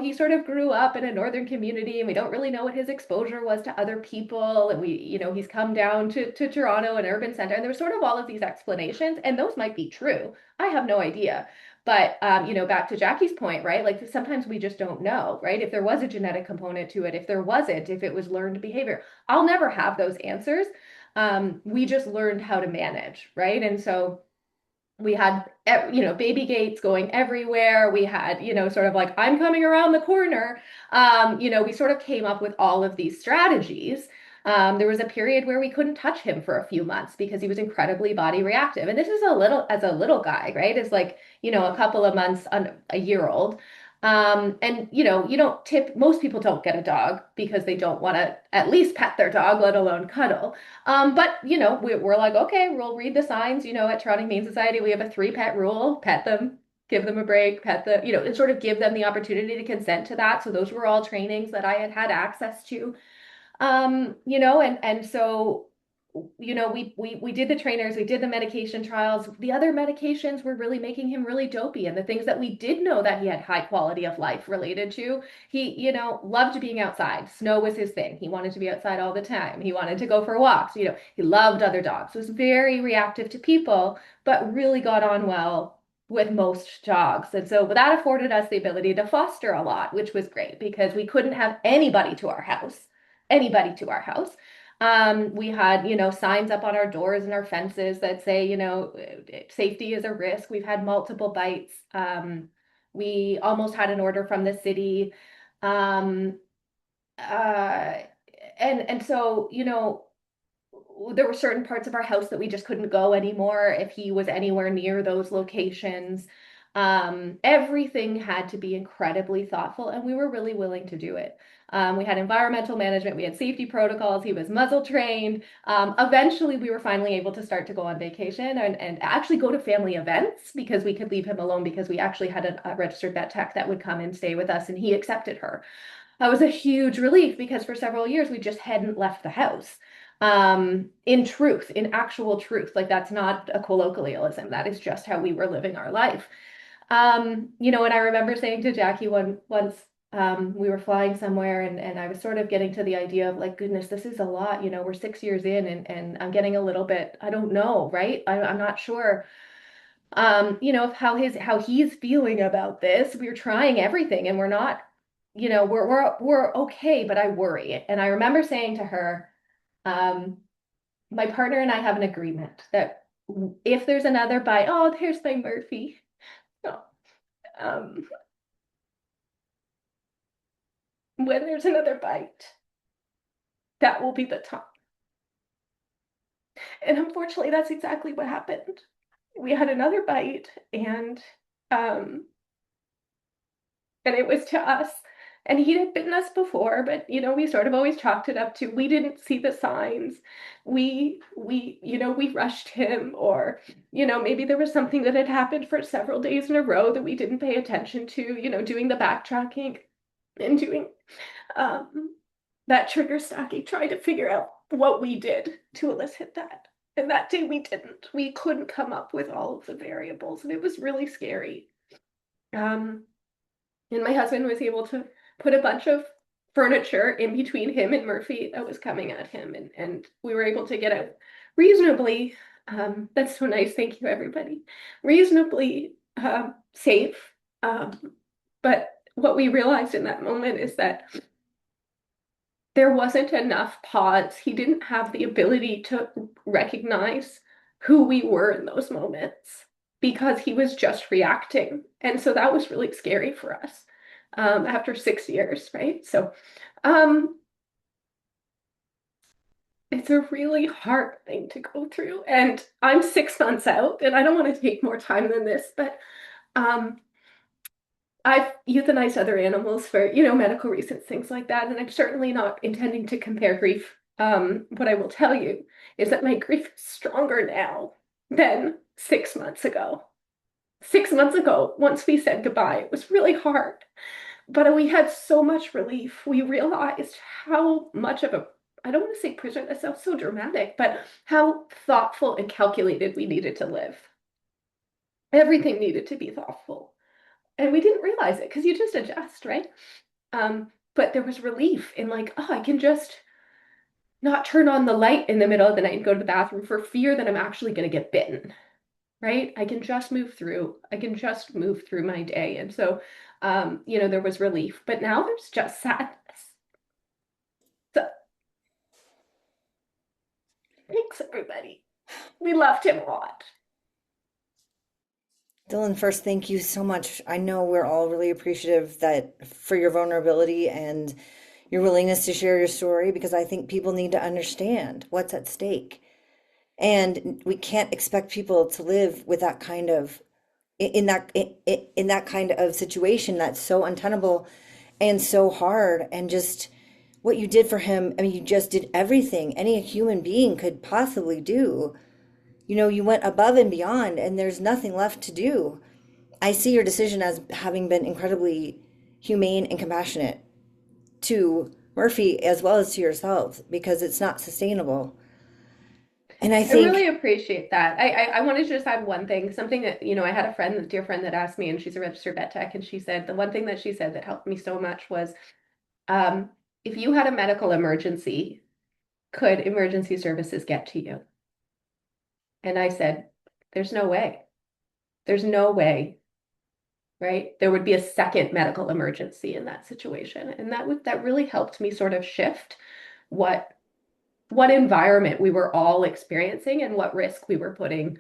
Speaker 4: he sort of grew up in a northern community, and we don't really know what his exposure was to other people. And he's come down to Toronto, an urban center, and there was sort of all of these explanations, and those might be true. I have no idea. But back to Jackie's point, right? Like sometimes we just don't know, right? If there was a genetic component to it, if there wasn't, if it was learned behavior, I'll never have those answers. We just learned how to manage, right? And so we had, baby gates going everywhere. We had, sort of like, I'm coming around the corner. We sort of came up with all of these strategies. There was a period where we couldn't touch him for a few months because he was incredibly body reactive. And this is as a little guy, right? It's like, a couple of months, a year old. And you don't most people don't get a dog because they don't want to at least pet their dog, let alone cuddle. But we're like, okay, we'll read the signs. At Toronto Humane Society, we have a 3-pet rule: pet them, give them a break, pet the, and sort of give them the opportunity to consent to that. So those were all trainings that I had access to. And so, we did the trainers, we did the medication trials. The other medications were really making him really dopey. And the things that we did know that he had high quality of life related to, he, loved being outside. Snow was his thing. He wanted to be outside all the time. He wanted to go for walks. He loved other dogs, was very reactive to people, but really got on well with most dogs. And so that afforded us the ability to foster a lot, which was great because we couldn't have anybody to our house. We had, signs up on our doors and our fences that say, safety is a risk. We've had multiple bites. We almost had an order from the city. Um, uh, and so, there were certain parts of our house that we just couldn't go anymore if he was anywhere near those locations. Everything had to be incredibly thoughtful, and we were really willing to do it. We had environmental management, we had safety protocols, he was muzzle trained. Eventually, we were finally able to start to go on vacation and actually go to family events because we could leave him alone because we actually had a registered vet tech that would come and stay with us, and he accepted her. That was a huge relief because for several years, we just hadn't left the house. In actual truth, like that's not a colloquialism. That is just how we were living our life. And I remember saying to Jackie once, we were flying somewhere and I was sort of getting to the idea of like, goodness, this is a lot, we're 6 years in and I'm getting a little bit, I don't know, right? I'm not sure, of how he's feeling about this. We're trying everything and we're not, we're okay, but I worry. And I remember saying to her, my partner and I have an agreement that if there's another bite, oh, there's my Murphy. Oh, um, when there's another bite, that will be the time. And unfortunately, that's exactly what happened. We had another bite, and it was to us. And he had bitten us before, but we sort of always chalked it up to we didn't see the signs. We rushed him, or maybe there was something that had happened for several days in a row that we didn't pay attention to. Doing the backtracking and doing that trigger stacking, trying to figure out what we did to elicit that. And that day we didn't. We couldn't come up with all of the variables, and it was really scary. And my husband was able to put a bunch of furniture in between him and Murphy that was coming at him. And we were able to get out reasonably, that's so nice. Thank you, everybody. Reasonably safe. But what we realized in that moment is that there wasn't enough pause. He didn't have the ability to recognize who we were in those moments because he was just reacting. And so that was really scary for us after 6 years, right? So it's a really hard thing to go through. And I'm 6 months out, and I don't want to take more time than this, but um, I've euthanized other animals for, medical reasons, things like that. And I'm certainly not intending to compare grief. What I will tell you is that my grief is stronger now than 6 months ago. 6 months ago, once we said goodbye, it was really hard. But we had so much relief. We realized how much of a, I don't want to say prisoner, that sounds so dramatic, but how thoughtful and calculated we needed to live. Everything needed to be thoughtful. And we didn't realize it because you just adjust, right? But there was relief in like, oh, I can just not turn on the light in the middle of the night and go to the bathroom for fear that I'm actually going to get bitten, right? I can just move through. I can just move through my day. And so, there was relief, but now there's just sadness. So thanks, everybody. We loved him a lot.
Speaker 2: Dillon, first, thank you so much. I know we're all really appreciative that for your vulnerability and your willingness to share your story because I think people need to understand what's at stake. And we can't expect people to live with that kind of in that kind of situation that's so untenable and so hard and just what you did for him. I mean, you just did everything any human being could possibly do. You went above and beyond, and there's nothing left to do. I see your decision as having been incredibly humane and compassionate to Murphy as well as to yourself because it's not sustainable. And I
Speaker 4: I really
Speaker 2: think
Speaker 4: appreciate that. I wanted to just add one thing, something that, I had a friend, a dear friend that asked me, and she's a registered vet tech, and she said the one thing that she said that helped me so much was, um, if you had a medical emergency, could emergency services get to you? And I said, there's no way. There's no way, right? There would be a second medical emergency in that situation. And that really helped me sort of shift what environment we were all experiencing and what risk we were putting,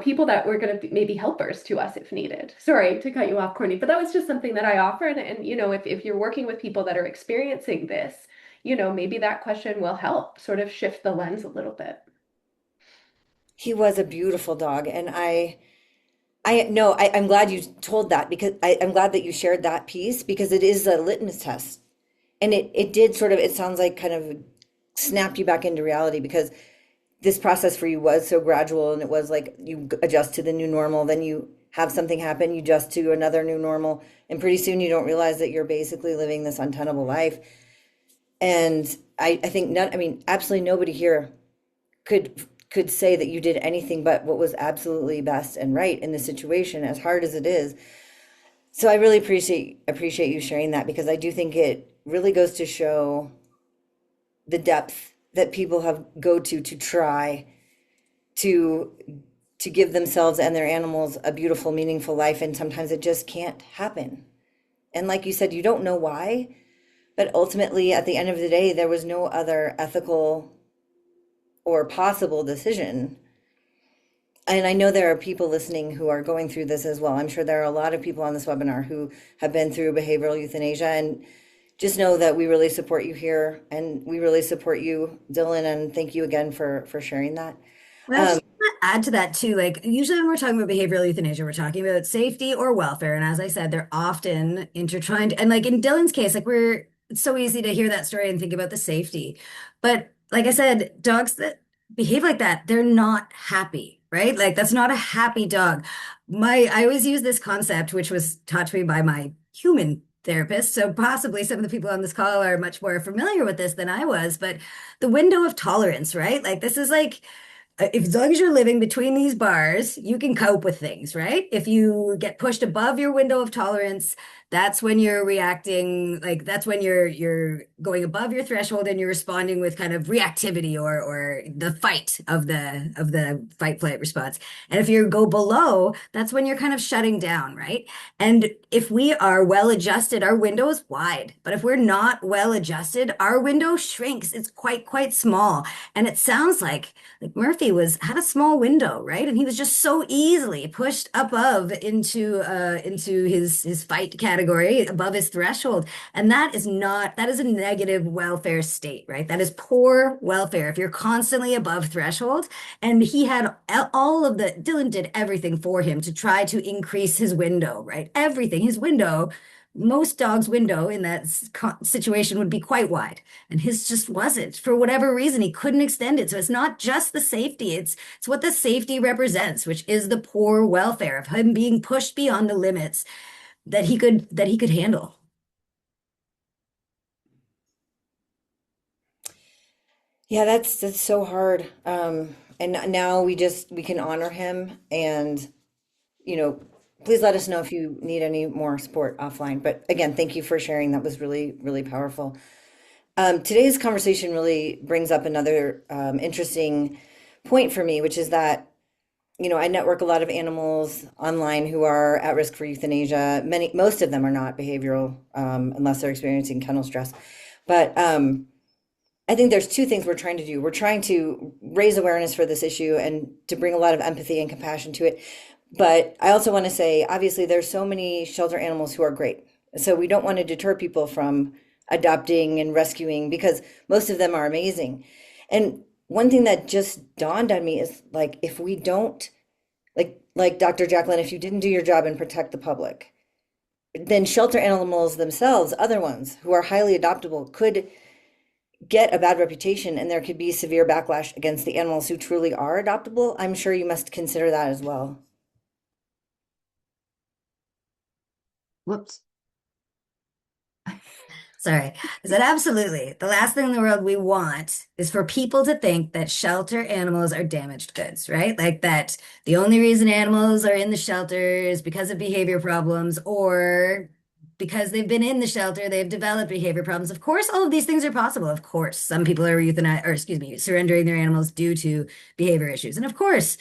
Speaker 4: people that were going to be maybe helpers to us if needed. Sorry to cut you off, Courtney, but that was just something that I offered. And if you're working with people that are experiencing this, maybe that question will help sort of shift the lens a little bit.
Speaker 2: he was a beautiful dog, and I know I'm glad you told that because I'm glad that you shared that piece because it is a litmus test. And it did sort of, it sounds like kind of snapped you back into reality because this process for you was so gradual and it was like you adjust to the new normal, then you have something happen, you adjust to another new normal, and pretty soon you don't realize that you're basically living this untenable life. And I think none, I mean, absolutely nobody here could say that you did anything but what was absolutely best and right in the situation, as hard as it is. So I really appreciate you sharing that because I do think it really goes to show the depth that people have go to try to give themselves and their animals a beautiful, meaningful life, and sometimes it just can't happen. And like you said, you don't know why, but ultimately, at the end of the day, there was no other ethical or possible decision. And I know there are people listening who are going through this as well. I'm sure there are a lot of people on this webinar who have been through behavioral euthanasia, and just know that we really support you here and we really support you, Dillon, and thank you again for sharing that.
Speaker 3: Well, I just want to add to that too. Like usually when we're talking about behavioral euthanasia, we're talking about safety or welfare. And as I said, they're often intertwined. And like in Dillon's case, like it's so easy to hear that story and think about the safety. But like I said, dogs that behave like that, they're not happy, right? Like that's not a happy dog. I always use this concept, which was taught to me by my human therapist. So possibly some of the people on this call are much more familiar with this than I was, but the window of tolerance, right? Like this is like as long as you're living between these bars, you can cope with things, right? If you get pushed above your window of tolerance, that's when you're reacting, like that's when you're going above your threshold and you're responding with kind of reactivity or the fight of the fight flight response. And if you go below, that's when you're kind of shutting down, right? And if we are well adjusted, our window is wide. But if we're not well adjusted, our window shrinks. It's quite small. And it sounds like Murphy had a small window, right? And he was just so easily pushed above into his fight category, above his threshold. And that is a negative welfare state, right? That is poor welfare. If you're constantly above threshold, and he had all of the Dillon did everything for him to try to increase his window, right? Everything. His window, most dogs' window in that situation would be quite wide, and his just wasn't. For whatever reason, he couldn't extend it. So it's not just the safety; it's what the safety represents, which is the poor welfare of him being pushed beyond the limits that he could handle.
Speaker 2: Yeah, that's so hard. And now we can honor him, and you know, please let us know if you need any more support offline. But again, thank you for sharing. That was really powerful. Today's conversation really brings up another interesting point for me, which is that, I network a lot of animals online who are at risk for euthanasia. Most of them are not behavioral, unless they're experiencing kennel stress. But I think there's two things we're trying to do. We're trying to raise awareness for this issue and to bring a lot of empathy and compassion to it. But I also want to say, obviously, there's so many shelter animals who are great. So we don't want to deter people from adopting and rescuing because most of them are amazing. And one thing that just dawned on me is like, if we don't, like Dr. Jacklyn, if you didn't do your job and protect the public, then shelter animals themselves, other ones who are highly adoptable, could get a bad reputation and there could be severe backlash against the animals who truly are adoptable. I'm sure you must consider that as well.
Speaker 1: Whoops.
Speaker 3: Sorry. I said absolutely. The last thing in the world we want is for people to think that shelter animals are damaged goods, right? Like that the only reason animals are in the shelter is because of behavior problems or because they've been in the shelter, they've developed behavior problems. Of course, all of these things are possible. Of course, some people are surrendering their animals due to behavior issues. And of course,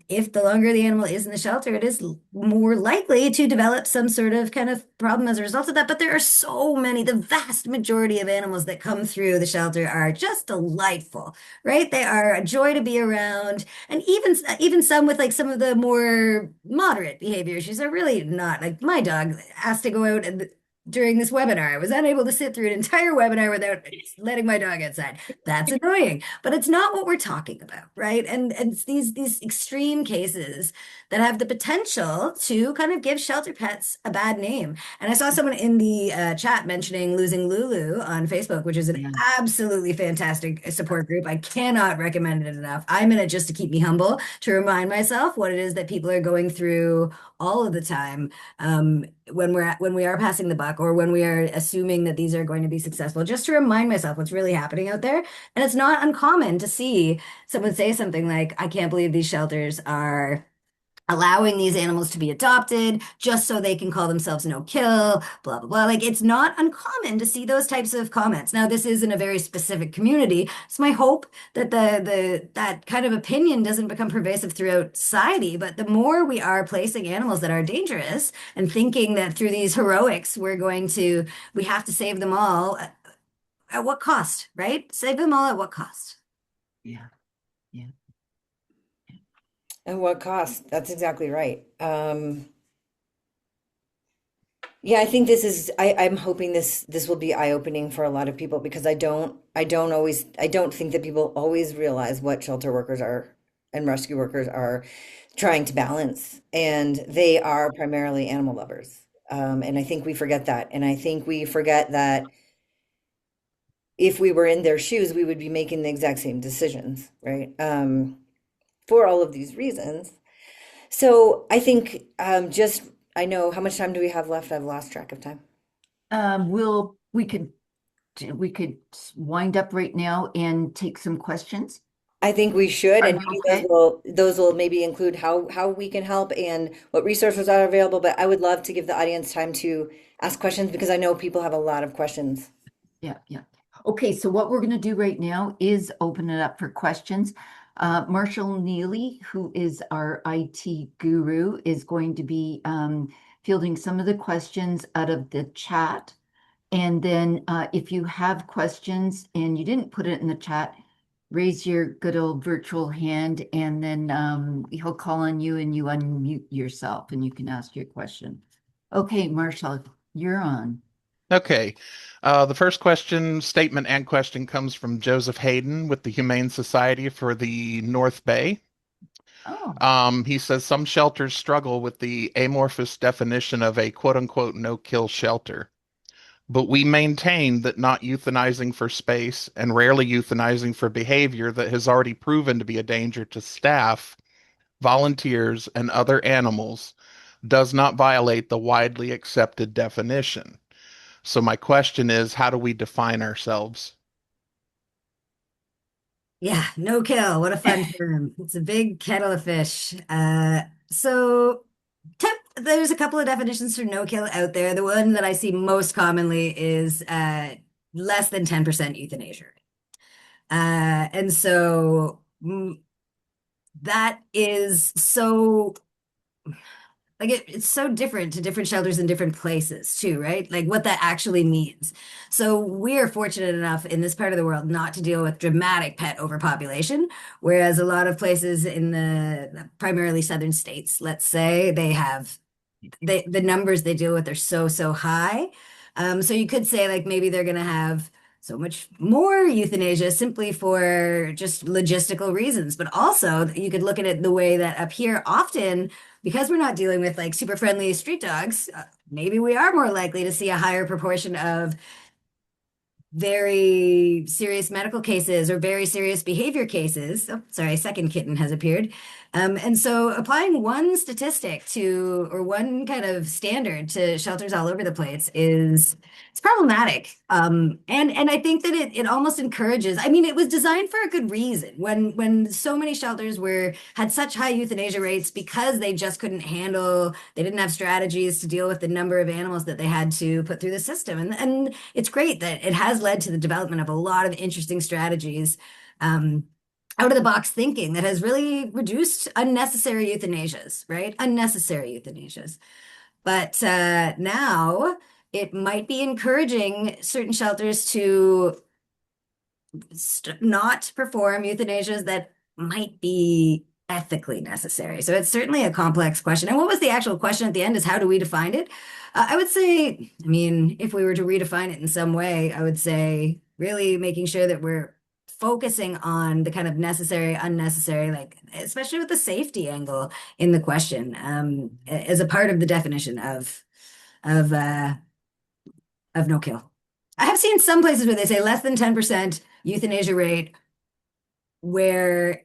Speaker 3: if the longer the animal is in the shelter, it is more likely to develop some sort of kind of problem as a result of that. But there are so many, the vast majority of animals that come through the shelter are just delightful, right? They are a joy to be around. And even some with like some of the more moderate behavior issues are really not. Like my dog asked to go out and during this webinar. I was unable to sit through an entire webinar without letting my dog outside. That's annoying, but it's not what we're talking about, right? And it's these extreme cases that have the potential to kind of give shelter pets a bad name. And I saw someone in the chat mentioning Losing Lulu on Facebook, which is an
Speaker 1: Yeah.
Speaker 3: absolutely fantastic support group. I cannot recommend it enough. I'm in it just to keep me humble, to remind myself what it is that people are going through all of the time. When we are passing the buck or when we are assuming that these are going to be successful, just to remind myself what's really happening out there. And it's not uncommon to see someone say something like, I can't believe these shelters are allowing these animals to be adopted just so they can call themselves no kill, blah, blah, blah. Like it's not uncommon to see those types of comments. Now, this is in a very specific community. It's my hope that that kind of opinion doesn't become pervasive throughout society. But the more we are placing animals that are dangerous and thinking that through these heroics, we have to save them all at what cost, right? Save them all at what cost?
Speaker 1: Yeah. Yeah.
Speaker 2: And what cost? That's exactly right. Yeah, I think I'm hoping this will be eye-opening for a lot of people because I don't think that people always realize what shelter workers are and rescue workers are trying to balance. And they are primarily animal lovers. And I think we forget that. And I think we forget that if we were in their shoes, we would be making the exact same decisions, right? For all of these reasons. So I think I know how much time do we have left? I've lost track of time.
Speaker 1: We could wind up right now and take some questions.
Speaker 2: I think we should,
Speaker 1: Are
Speaker 2: and
Speaker 1: you
Speaker 2: maybe
Speaker 1: okay?
Speaker 2: those will maybe include how we can help and what resources are available. But I would love to give the audience time to ask questions because I know people have a lot of questions.
Speaker 1: Yeah, yeah. Okay, so what we're going to do right now is open it up for questions. Marshall Neely, who is our IT guru, is going to be fielding some of the questions out of the chat. And then if you have questions and you didn't put it in the chat, raise your good old virtual hand, and then he'll call on you and you unmute yourself and you can ask your question. Okay, Marshall, you're on.
Speaker 5: Okay. The first question, statement and question comes from Joseph Hayden with the Humane Society for the North Bay.
Speaker 1: Oh.
Speaker 5: He says some shelters struggle with the amorphous definition of a quote unquote no-kill shelter, but we maintain that not euthanizing for space and rarely euthanizing for behavior that has already proven to be a danger to staff, volunteers, and other animals does not violate the widely accepted definition. So my question is, how do we define ourselves?
Speaker 3: Yeah, no kill. What a fun term. It's a big kettle of fish. So there's a couple of definitions for no kill out there. The one that I see most commonly is less than 10% euthanasia. And so that is so like it's so different to different shelters in different places too, right? Like what that actually means. So we are fortunate enough in this part of the world not to deal with dramatic pet overpopulation, whereas a lot of places in the primarily southern states, let's say, they have the numbers they deal with are so high. So you could say like maybe they're going to have so much more euthanasia simply for just logistical reasons. But also you could look at it the way that up here often, because we're not dealing with like super friendly street dogs, maybe we are more likely to see a higher proportion of very serious medical cases or very serious behavior cases. Oh, sorry, second kitten has appeared. And so applying one statistic to, or one kind of standard to shelters all over the place is, it's problematic. And I think that it almost encourages, I mean, it was designed for a good reason. When so many shelters had such high euthanasia rates because they just couldn't handle, they didn't have strategies to deal with the number of animals that they had to put through the system. And it's great that it has led to the development of a lot of interesting strategies. Out of the box thinking that has really reduced unnecessary euthanasias, right? Unnecessary euthanasias. But now it might be encouraging certain shelters to not perform euthanasias that might be ethically necessary. So it's certainly a complex question. And what was the actual question at the end is how do we define it? I would say, I mean, if we were to redefine it in some way, I would say really making sure that we're focusing on the kind of necessary, unnecessary, like especially with the safety angle in the question, as a part of the definition of uh, of no kill. I have seen some places where they say less than 10% euthanasia rate where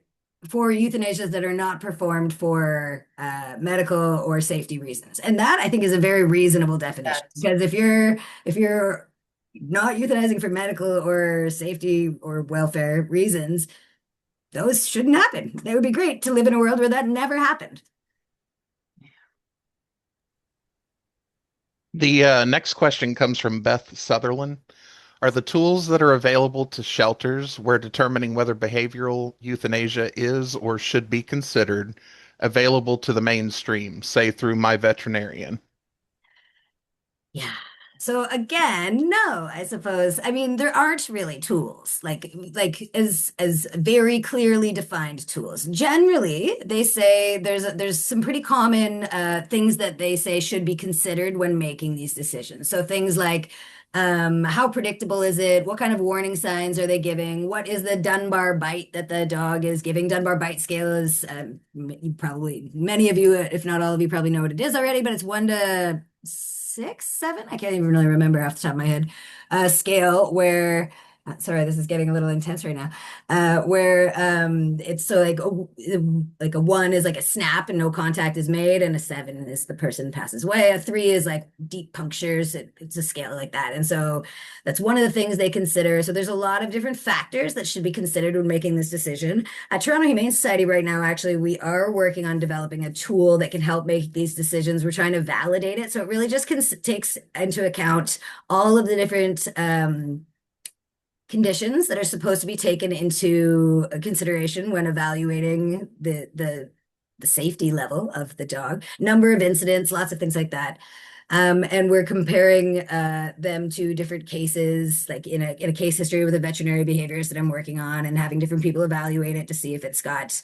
Speaker 3: for euthanasias that are not performed for medical or safety reasons. And that I think is a very reasonable definition because if you're not euthanizing for medical or safety or welfare reasons, those shouldn't happen. It would be great to live in a world where that never happened.
Speaker 5: The next question comes from Beth Sutherland. Are the tools that are available to shelters where determining whether behavioral euthanasia is or should be considered available to the mainstream, say through My Veterinarian?
Speaker 3: Yeah. So again, no, I suppose. I mean, there aren't really tools like as very clearly defined tools. Generally, they say there's some pretty common things that they say should be considered when making these decisions. So things like how predictable is it? What kind of warning signs are they giving? What is the Dunbar bite that the dog is giving? Dunbar bite scale is probably many of you, if not all of you, probably know what it is already, but it's 1 to 6, 7. I can't even really remember off the top of my head. Scale where Sorry, this is getting a little intense right now. Where it's so like a one is like a snap and no contact is made, and a seven is the person passes away. A three is like deep punctures. It's a scale like that, and so that's one of the things they consider. So there's a lot of different factors that should be considered when making this decision. At Toronto Humane Society right now, actually, we are working on developing a tool that can help make these decisions. We're trying to validate it, so it really just takes into account all of the different conditions that are supposed to be taken into consideration when evaluating the safety level of the dog, number of incidents, lots of things like that. And we're comparing them to different cases, like in a case history with a veterinary behaviorist that I'm working on, and having different people evaluate it to see if it's got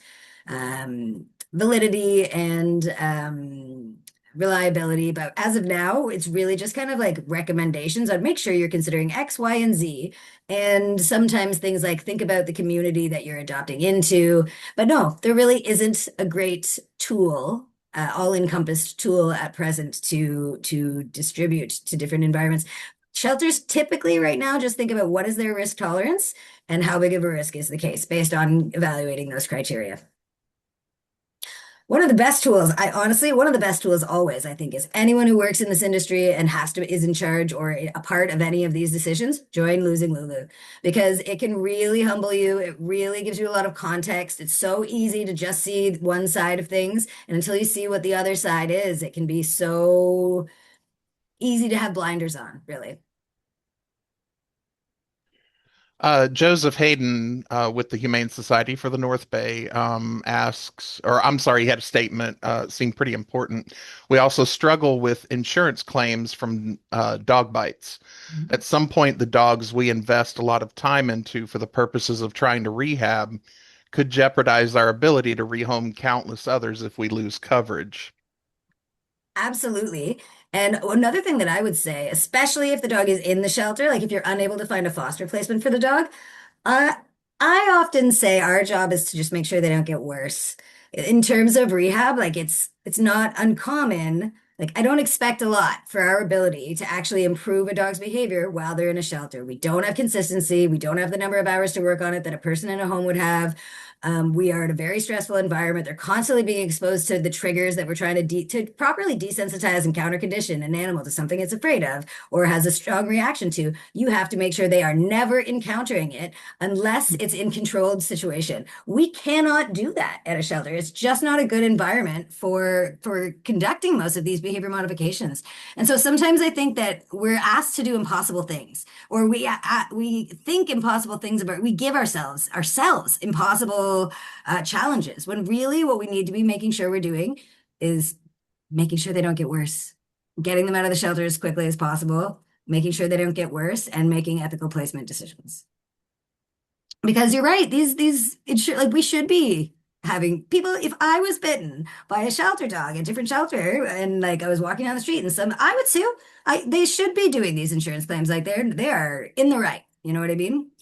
Speaker 3: validity and reliability. But as of now, it's really just kind of like recommendations. I'd make sure you're considering X, Y, and Z. And sometimes things like think about the community that you're adopting into. But no, there really isn't a great tool, all-encompassed tool at present to distribute to different environments. Shelters typically right now just think about what is their risk tolerance and how big of a risk is the case based on evaluating those criteria. One of the best tools, one of the best tools always, I think, is anyone who works in this industry and is in charge or a part of any of these decisions, join Losing Lulu, because it can really humble you. It really gives you a lot of context. It's so easy to just see one side of things. And until you see what the other side is, it can be so easy to have blinders on, really.
Speaker 5: Joseph Hayden with the Humane Society for the North Bay asks, or I'm sorry, he had a statement, seemed pretty important. We also struggle with insurance claims from dog bites. At some point, the dogs we invest a lot of time into for the purposes of trying to rehab could jeopardize our ability to rehome countless others if we lose coverage.
Speaker 3: Absolutely. And another thing that I would say, especially if the dog is in the shelter, like if you're unable to find a foster placement for the dog, uh, I often say our job is to just make sure they don't get worse. In terms of rehab, like it's not uncommon. Like I don't expect a lot for our ability to actually improve a dog's behavior while they're in a shelter. We don't have consistency. We don't have the number of hours to work on it that a person in a home would have. We are in a very stressful environment. They're constantly being exposed to the triggers that we're trying to properly desensitize and counter condition an animal to something it's afraid of or has a strong reaction to. You have to make sure they are never encountering it unless it's in controlled situation. We cannot do that at a shelter. It's just not a good environment for conducting most of these behavior modifications. And so sometimes I think that we're asked to do impossible things, or we think impossible things about. We give ourselves impossible challenges when really what we need to be making sure we're doing is making sure they don't get worse, getting them out of the shelter as quickly as possible, making sure they don't get worse, and making ethical placement decisions. Because you're right, like we should be having people. If I was bitten by a shelter dog, a different shelter, and like I was walking down the street and I would sue. They should be doing these insurance claims. Like they are in the right. You know what I mean?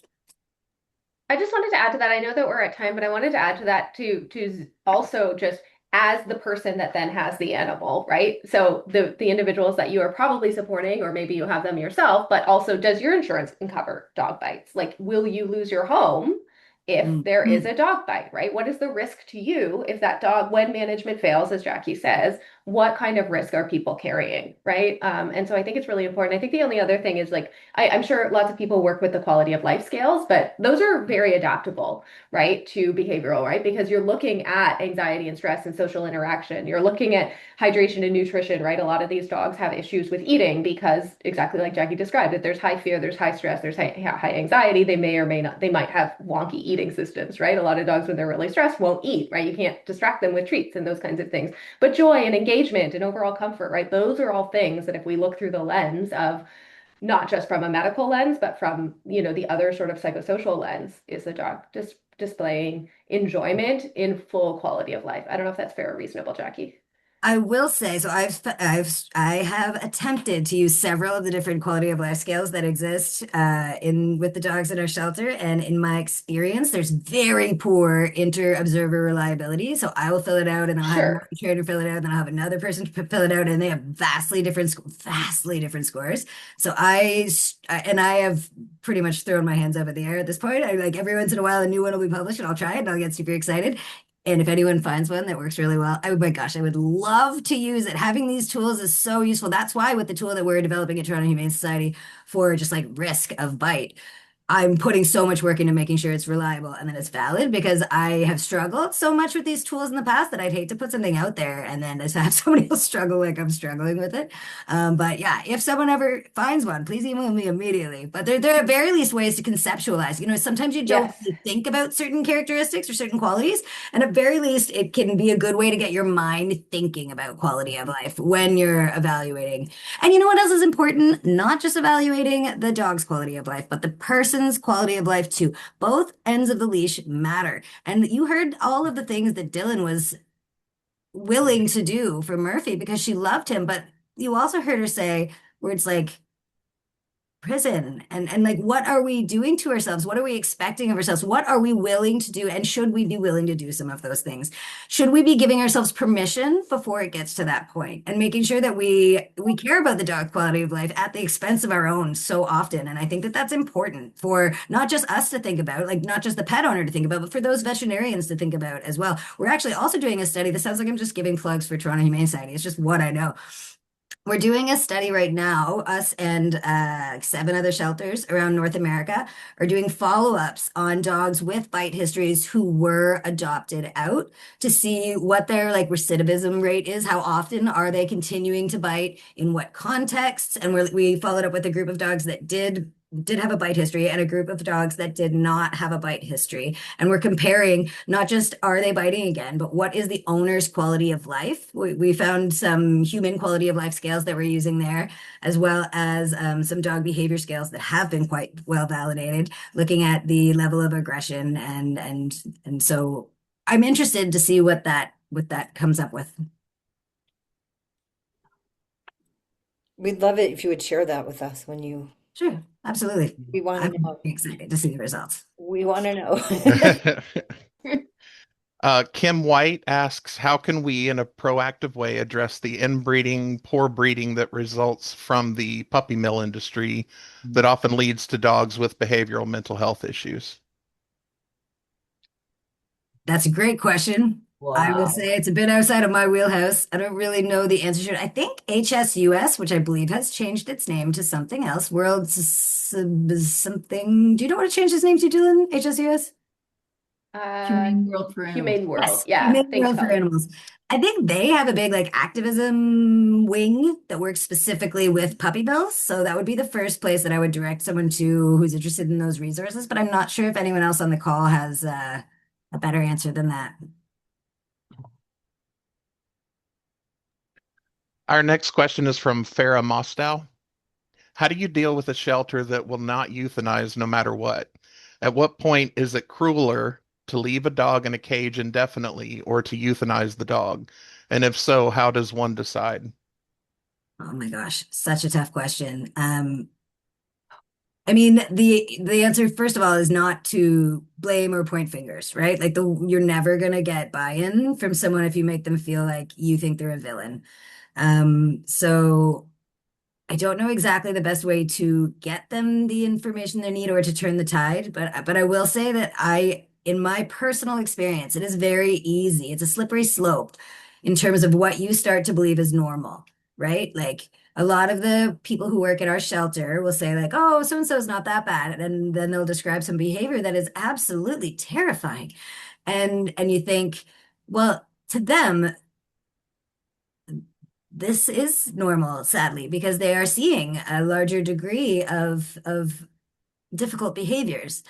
Speaker 4: I just wanted to add to that. I know that we're at time, but I wanted to add to that to also just as the person that then has the animal, right? So the individuals that you are probably supporting, or maybe you have them yourself, but also does your insurance cover dog bites? Like, will you lose your home if there is a dog bite, right? What is the risk to you if that dog, when management fails, as Jackie says, what kind of risk are people carrying, right? And so I think it's really important. I think the only other thing is like, I'm sure lots of people work with the quality of life scales, but those are very adaptable, right, to behavioral, right? Because you're looking at anxiety and stress and social interaction. You're looking at hydration and nutrition, right? A lot of these dogs have issues with eating because exactly like Jackie described, that there's high fear, there's high stress, there's high anxiety. They may or may not, they might have wonky eating systems, right? A lot of dogs, when they're really stressed, won't eat, right? You can't distract them with treats and those kinds of things. But joy and engagement and overall comfort, right? Those are all things that if we look through the lens of not just from a medical lens, but from, the other sort of psychosocial lens, is the dog just displaying enjoyment in full quality of life. I don't know if that's fair or reasonable, Jackie.
Speaker 3: I will say, so I have attempted to use several of the different quality of life scales that exist in with the dogs in our shelter, and in my experience, there's very poor inter-observer reliability. So I will fill it out, and then I'll have another
Speaker 4: Sure.
Speaker 3: trainer fill it out, and then I'll have another person fill it out, and they have vastly different scores. So and I have pretty much thrown my hands up in the air at this point. I like every once in a while a new one will be published, and I'll try it, and I'll get super excited. And if anyone finds one that works really well, oh my gosh, I would love to use it. Having these tools is so useful. That's why with the tool that we're developing at Toronto Humane Society for just like risk of bite, I'm putting so much work into making sure it's reliable and that it's valid because I have struggled so much with these tools in the past that I'd hate to put something out there and then just have somebody else struggle like I'm struggling with it. But yeah, if someone ever finds one, please email me immediately. But there are at very least ways to conceptualize. You know, sometimes you don't
Speaker 4: Yes.
Speaker 3: really think about certain characteristics or certain qualities, and at very least, it can be a good way to get your mind thinking about quality of life when you're evaluating. And you know what else is important? Not just evaluating the dog's quality of life, but the person's quality of life too. Both ends of the leash matter. And you heard all of the things that Dillon was willing to do for Murphy because she loved him, but you also heard her say words like prison and like what are we doing to ourselves, what are we expecting of ourselves, what are we willing to do, and should we be willing to do some of those things, should we be giving ourselves permission before it gets to that point, and making sure that we care about the dog quality of life at the expense of our own so often. And I think that that's important for not just us to think about, like not just the pet owner to think about, but for those veterinarians to think about as well. We're actually also doing a study. This sounds like I'm just giving plugs for Toronto Humane Society, it's just what I know. We're doing a study right now, us and 7 other shelters around North America are doing follow-ups on dogs with bite histories who were adopted out to see what their like recidivism rate is. How often are they continuing to bite? In what contexts? And we followed up with a group of dogs that did have a bite history and a group of dogs that did not have a bite history. And we're comparing not just are they biting again, but what is the owner's quality of life? We found some human quality of life scales that we're using there, as well as some dog behavior scales that have been quite well validated, looking at the level of aggression and so I'm interested to see what that comes up with.
Speaker 2: We'd love it if you would share that with us when you,
Speaker 3: Sure, absolutely.
Speaker 2: we want
Speaker 3: I'm
Speaker 2: to know.
Speaker 3: excited to see the results.
Speaker 2: We want to know.
Speaker 5: Kim White asks, how can we, in a proactive way, address the inbreeding, poor breeding that results from the puppy mill industry that often leads to dogs with behavioral mental health issues?
Speaker 3: That's a great question. I will say it's a bit outside of my wheelhouse. I don't really know the answer to it. I think HSUS, which I believe has changed its name to something else, something. Do you know what it changed its name to, Dylan? HSUS?
Speaker 4: Uh,
Speaker 1: Humane World for Animals.
Speaker 4: Humane World.
Speaker 3: Yes,
Speaker 4: Yeah.
Speaker 3: Humane
Speaker 4: Thanks,
Speaker 3: World for
Speaker 4: Colleen.
Speaker 3: Animals. I think they have a big like activism wing that works specifically with puppy mills. So that would be the first place that I would direct someone to who's interested in those resources. But I'm not sure if anyone else on the call has a better answer than that.
Speaker 5: Our next question is from Farah Mostow. How do you deal with a shelter that will not euthanize no matter what? At what point is it crueler to leave a dog in a cage indefinitely or to euthanize the dog? And if so, how does one decide?
Speaker 3: Oh my gosh, such a tough question. I mean, the answer, first of all, is not to blame or point fingers, right? Like you're never gonna get buy-in from someone if you make them feel like you think they're a villain. So I don't know exactly the best way to get them the information they need or to turn the tide, but I will say that in my personal experience, it is very easy. It's a slippery slope in terms of what you start to believe is normal, right? Like a lot of the people who work at our shelter will say like, "Oh, so and so is not that bad," and then they'll describe some behavior that is absolutely terrifying, and you think, well, to them this is normal, sadly, because they are seeing a larger degree of difficult behaviors.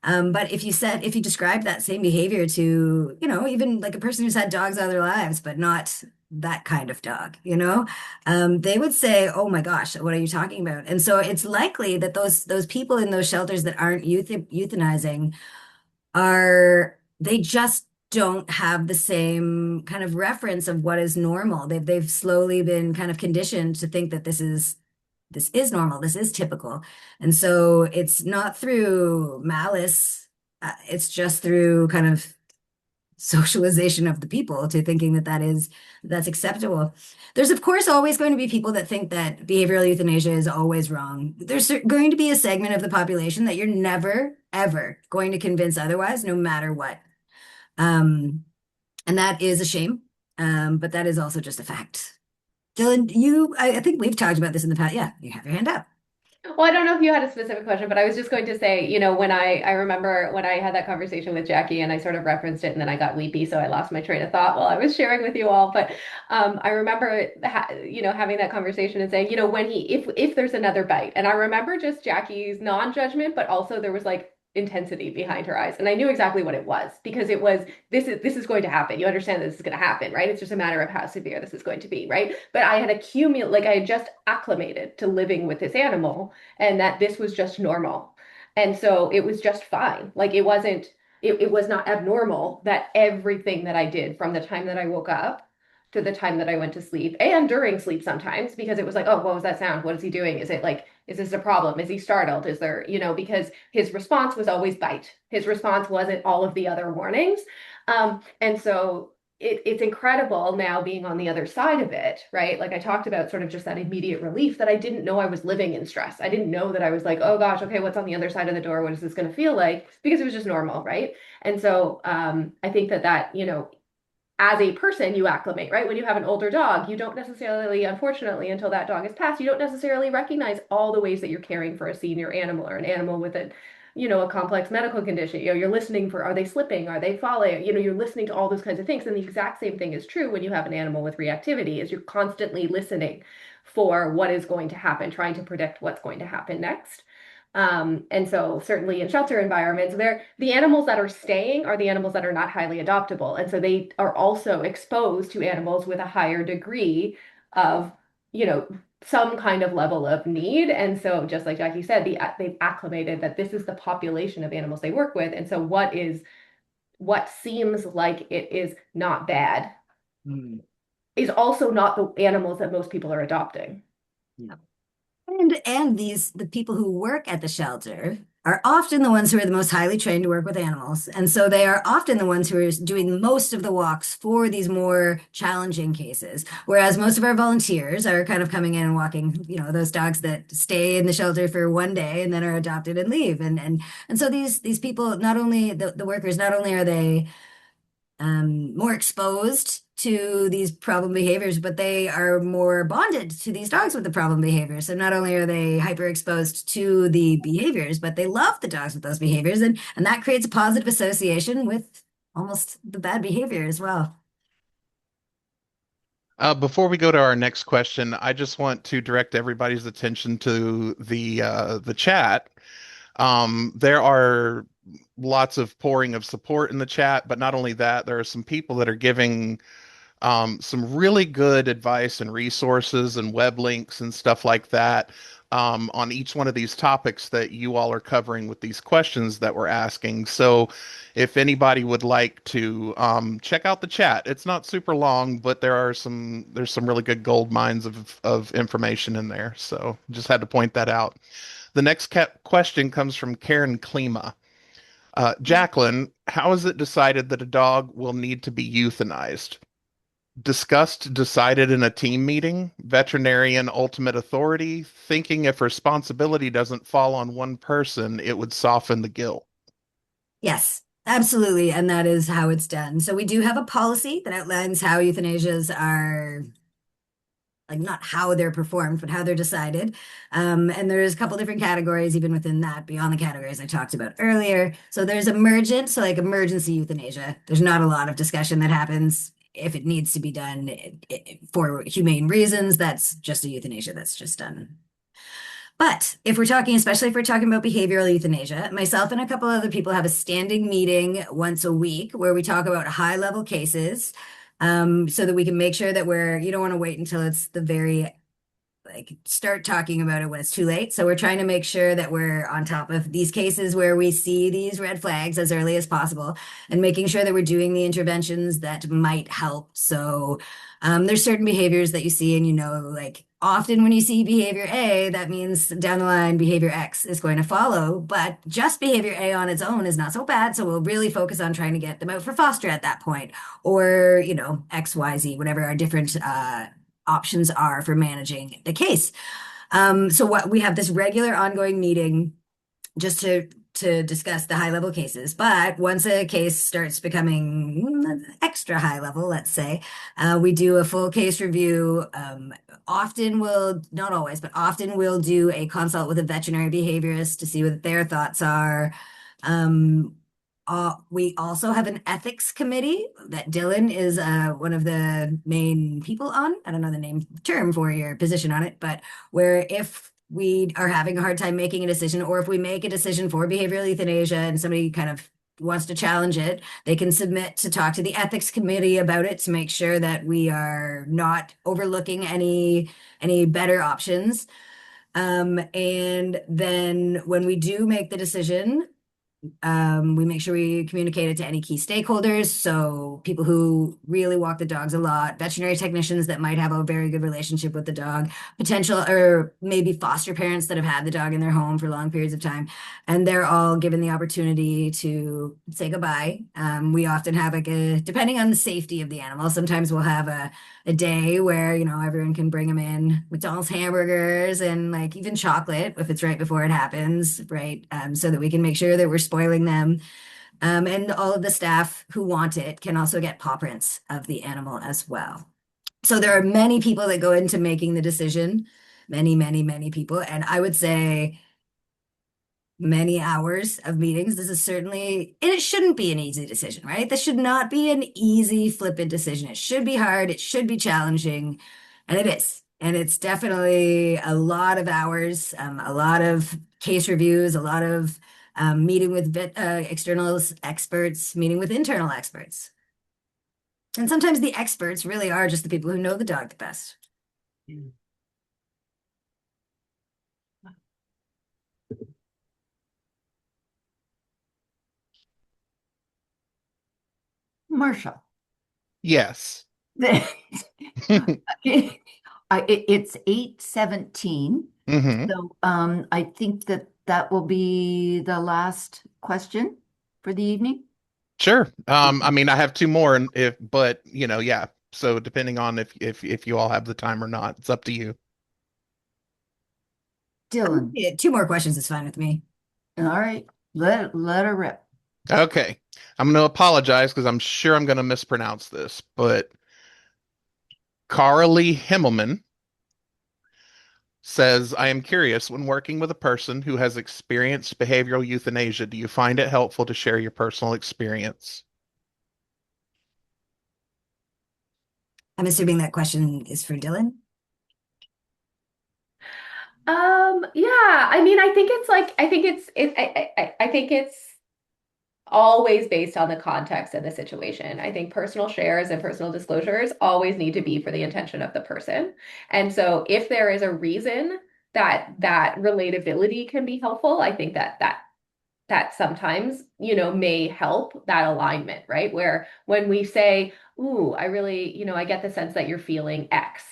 Speaker 3: But if you describe that same behavior to, even like a person who's had dogs all their lives, but not that kind of dog, they would say, "Oh my gosh, what are you talking about?" And so it's likely that those people in those shelters that aren't euthanizing they just don't have the same kind of reference of what is normal. They've slowly been kind of conditioned to think that this is normal, this is typical. And so it's not through malice, it's just through kind of socialization of the people to thinking that that's acceptable. There's of course always going to be people that think that behavioral euthanasia is always wrong. There's going to be a segment of the population that you're never ever going to convince otherwise, no matter what. And that is a shame. But that is also just a fact. Dillon, I think we've talked about this in the past. Yeah, you have your hand up.
Speaker 4: Well, I don't know if you had a specific question, but I was just going to say, when I remember when I had that conversation with Jackie and I sort of referenced it and then I got weepy, so I lost my train of thought while I was sharing with you all. But I remember, having that conversation and saying, when if there's another bite, and I remember just Jackie's non-judgment, but also there was like intensity behind her eyes, and I knew exactly what it was because it was this is going to happen. You understand that this is going to happen, right? It's just a matter of how severe this is going to be, right? But I had I had just acclimated to living with this animal and that this was just normal. And so it was just fine. Like it was not abnormal that everything that I did from the time that I woke up to the time that I went to sleep and during sleep sometimes, because it was like, oh, what was that sound? What is he doing? Is this a problem? Is he startled? Is there, because his response was always bite. His response wasn't all of the other warnings. And so it's incredible now being on the other side of it, right? Like I talked about sort of just that immediate relief that I didn't know I was living in stress. I didn't know that I was like, oh gosh, okay, what's on the other side of the door? What is this going to feel like? Because it was just normal, right? And so I think that, as a person, you acclimate, right? When you have an older dog, you don't necessarily, unfortunately, until that dog is passed, you don't necessarily recognize all the ways that you're caring for a senior animal or an animal with a complex medical condition. You're listening for, are they slipping? Are they falling? You're listening to all those kinds of things. And the exact same thing is true when you have an animal with reactivity, is you're constantly listening for what is going to happen, trying to predict what's going to happen next. And so certainly in shelter environments, the animals that are staying are the animals that are not highly adoptable. And so they are also exposed to animals with a higher degree of, some kind of level of need. And so just like Jackie said, they've acclimated that this is the population of animals they work with. And so what seems like it is not bad is also not the animals that most people are adopting.
Speaker 3: Yeah. And the people who work at the shelter are often the ones who are the most highly trained to work with animals. And so they are often the ones who are doing most of the walks for these more challenging cases. Whereas most of our volunteers are kind of coming in and walking, those dogs that stay in the shelter for one day and then are adopted and leave. And so these people, not only the workers, not only are they more exposed to these problem behaviors, but they are more bonded to these dogs with the problem behaviors. So not only are they hyper exposed to the behaviors, but they love the dogs with those behaviors. And that creates a positive association with almost the bad behavior as well.
Speaker 5: Before we go to our next question, I just want to direct everybody's attention to the chat. There are lots of pouring of support in the chat, but not only that, there are some people that are giving some really good advice and resources and web links and stuff like that on each one of these topics that you all are covering with these questions that we're asking. So if anybody would like to check out the chat, it's not super long, but there's some really good gold mines of information in there. So just had to point that out. The next question comes from Karen Klima. Jacklyn, how is it decided that a dog will need to be euthanized? Discussed, decided in a team meeting, veterinarian ultimate authority, thinking if responsibility doesn't fall on one person, it would soften the guilt.
Speaker 3: Yes, absolutely. And that is how it's done. So we do have a policy that outlines how euthanasias are, like, not how they're performed, but how they're decided. And there's a couple different categories even within that, beyond the categories I talked about earlier. So there's emergent, so like emergency euthanasia. There's not a lot of discussion that happens if it needs to be done for humane reasons. That's just a euthanasia that's just done. But especially if we're talking about behavioral euthanasia, myself and a couple other people have a standing meeting once a week where we talk about high level cases, so that we can make sure that you don't want to wait until it's the very like start talking about it when it's too late. So we're trying to make sure that we're on top of these cases where we see these red flags as early as possible and making sure that we're doing the interventions that might help. So there's certain behaviors that you see and like often when you see behavior A, that means down the line behavior X is going to follow, but just behavior A on its own is not so bad. So we'll really focus on trying to get them out for foster at that point, or X, Y, Z, whatever our different options are for managing the case. So what we have this regular ongoing meeting just to discuss the high level cases. But once a case starts becoming extra high level, let's say, we do a full case review. Often we'll, not always, but often we'll do a consult with a veterinary behaviorist to see what their thoughts are. We also have an ethics committee that Dillon is one of the main people on. I don't know the term for your position on it, but where if we are having a hard time making a decision, or if we make a decision for behavioral euthanasia and somebody kind of wants to challenge it, they can submit to talk to the ethics committee about it to make sure that we are not overlooking any better options. And then when we do make the decision, we make sure we communicate it to any key stakeholders. So people who really walk the dogs a lot, veterinary technicians that might have a very good relationship with the dog, potential or maybe foster parents that have had the dog in their home for long periods of time. And they're all given the opportunity to say goodbye. We often have depending on the safety of the animal, sometimes we'll have a day where, everyone can bring them in McDonald's hamburgers and like even chocolate if it's right before it happens, right? So that we can make sure that we're spoiling them. And all of the staff who want it can also get paw prints of the animal as well. So there are many people that go into making the decision, many, many, many people. And I would say many hours of meetings. This is certainly, and it shouldn't be an easy decision, right? This should not be an easy, flippant decision. It should be hard. It should be challenging. And it is. And it's definitely a lot of hours, a lot of case reviews, a lot of meeting with external experts, meeting with internal experts. And sometimes the experts really are just the people who know the dog the best.
Speaker 1: Marshall.
Speaker 5: Yes.
Speaker 1: It's 8:17. So I think that will be the last question for the evening.
Speaker 5: Sure. I mean, I have two more, and but yeah. So depending on if you all have the time or not, it's up to you.
Speaker 1: Dillon.
Speaker 3: Yeah, 2 more questions is fine with me.
Speaker 1: All right. Let her rip.
Speaker 5: Okay. I'm going to apologize because I'm sure I'm going to mispronounce this, but Carly Himmelman says, I am curious, when working with a person who has experienced behavioral euthanasia, do you find it helpful to share your personal experience?
Speaker 3: I'm assuming that question is for Dillon.
Speaker 4: Yeah, I mean, I think it's like, I think it's always based on the context and the situation. I think personal shares and personal disclosures always need to be for the intention of the person. And so if there is a reason that relatability can be helpful, I think that sometimes, may help that alignment, right? Where when we say, ooh, I really, I get the sense that you're feeling X.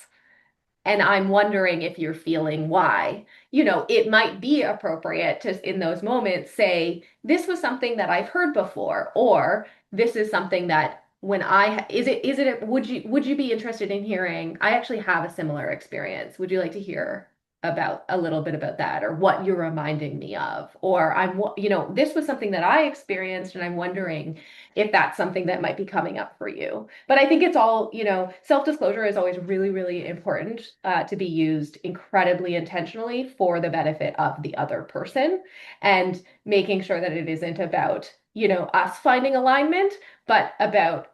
Speaker 4: And I'm wondering if you're feeling Y. It might be appropriate to, in those moments, say, this was something that I've heard before, or this is something that would you be interested in hearing? I actually have a similar experience. Would you like to hear about a little bit about that, or what you're reminding me of? Or this was something that I experienced, and I'm wondering if that's something that might be coming up for you. But I think it's all, self-disclosure is always really, really important to be used incredibly intentionally for the benefit of the other person, and making sure that it isn't about, us finding alignment, but about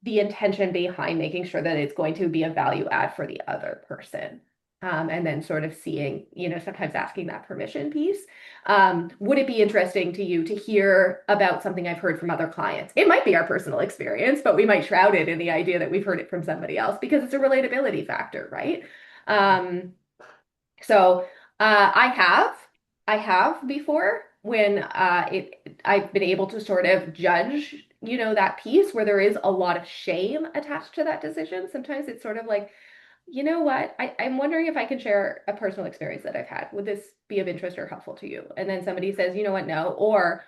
Speaker 4: the intention behind making sure that it's going to be a value add for the other person. And then sort of seeing, sometimes asking that permission piece. Would it be interesting to you to hear about something I've heard from other clients? It might be our personal experience, but we might shroud it in the idea that we've heard it from somebody else because it's a relatability factor, right? Um, so I have before when I've been able to sort of judge, that piece where there is a lot of shame attached to that decision. Sometimes it's sort of like, you know what? I'm wondering if I can share a personal experience that I've had. Would this be of interest or helpful to you? And then somebody says, you know what, no, or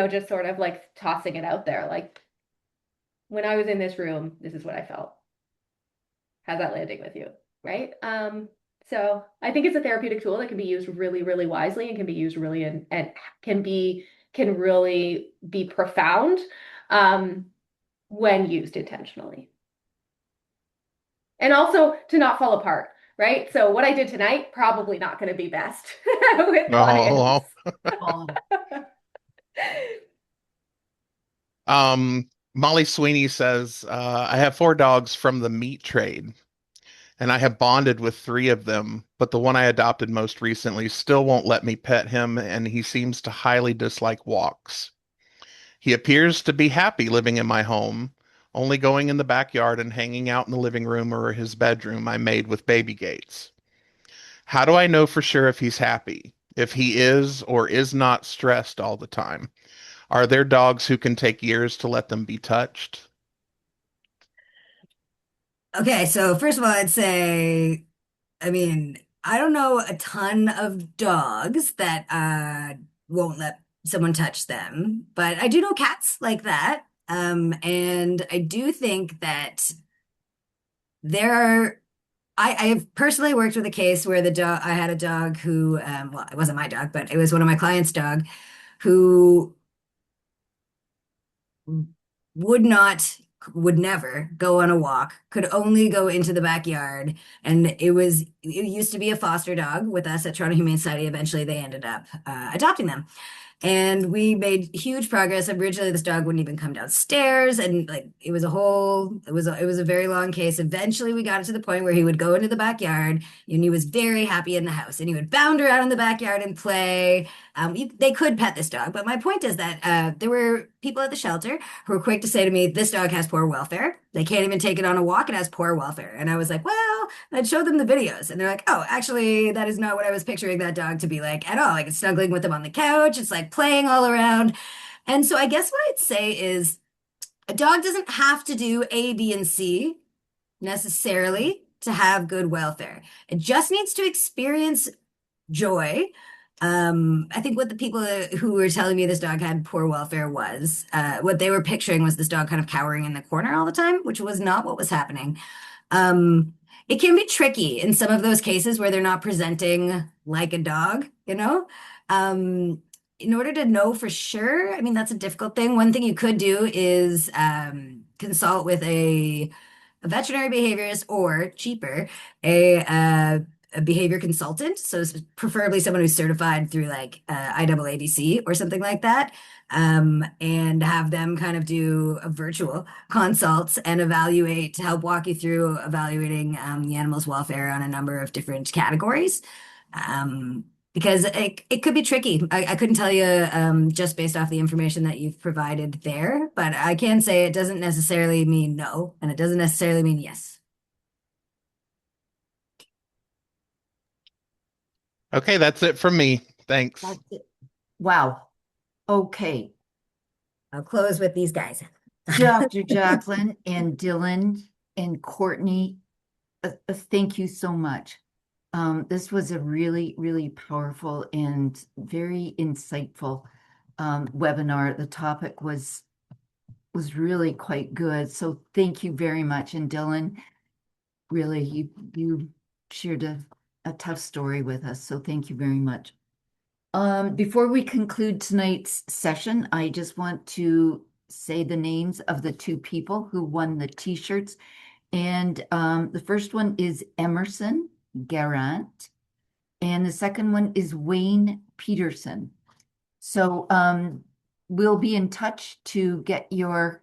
Speaker 4: just sort of like tossing it out there, like when I was in this room, this is what I felt. How's that landing with you? Right? So I think it's a therapeutic tool that can be used really, really wisely and can be used really and can really be profound um, when used intentionally. And also to not fall apart, right? So what I did tonight, probably not going to be best with clients.
Speaker 5: Oh,
Speaker 1: Oh,
Speaker 5: Molly Sweeney says, I have 4 dogs from the meat trade, and I have bonded with 3 of them, but the one I adopted most recently still won't let me pet him, and he seems to highly dislike walks. He appears to be happy living in my home, only going in the backyard and hanging out in the living room or his bedroom I made with baby gates. How do I know for sure if he's happy? If he is or is not stressed all the time? Are there dogs who can take years to let them be touched?
Speaker 3: Okay, so first of all, I'd say, I mean, I don't know a ton of dogs that won't let someone touch them, but I do know cats like that. And I do think that there are I have personally worked with a case where the dog I had a dog who well, it wasn't my dog, but it was one of my clients' dog who would not would never go on a walk, could only go into the backyard. And it used to be a foster dog with us at Toronto Humane Society. Eventually they ended up adopting them. And we made huge progress. Originally, this dog wouldn't even come downstairs, and like it was a very long case. Eventually, we got it to the point where he would go into the backyard, and he was very happy in the house, and he would bound around in the backyard and play. They could pet this dog, but my point is that there were people at the shelter who were quick to say to me, "This dog has poor welfare. They can't even take it on a walk. It has poor welfare." And I was like, "Well," I'd show them the videos, and they're like, "Oh, actually, that is not what I was picturing that dog to be like at all. Like it's snuggling with them on the couch. It's like playing all around." And so I guess what I'd say is a dog doesn't have to do A, B, and C necessarily to have good welfare. It just needs to experience joy. I think what the people who were telling me this dog had poor welfare was what they were picturing was this dog kind of cowering in the corner all the time, which was not what was happening. Um, it can be tricky in some of those cases where they're not presenting like a dog, you know? In order to know for sure, I mean, that's a difficult thing. One thing you could do is consult with a veterinary behaviorist or cheaper, a behavior consultant. So preferably someone who's certified through like IAADC or something like that. And have them kind of do a virtual consults and evaluate to help walk you through evaluating the animal's welfare on a number of different categories. Because it could be tricky. I couldn't tell you just based off the information that you've provided there, but I can say it doesn't necessarily mean no, and it doesn't necessarily mean yes.
Speaker 5: Okay, that's it from me. Thanks.
Speaker 1: that's it. Wow. Okay.
Speaker 3: I'll close with these guys.
Speaker 1: Dr. Jacklyn and Dillon and Courtney, thank you so much. This was a really, really powerful and very insightful webinar. The topic was really quite good. So thank you very much. And Dillon, really, you shared a tough story with us. So thank you very much. Before we conclude tonight's session, I just want to say the names of the 2 people who won the t-shirts. And the first one is Emerson Garant, and the second one is Wayne Peterson. So we'll be in touch to get your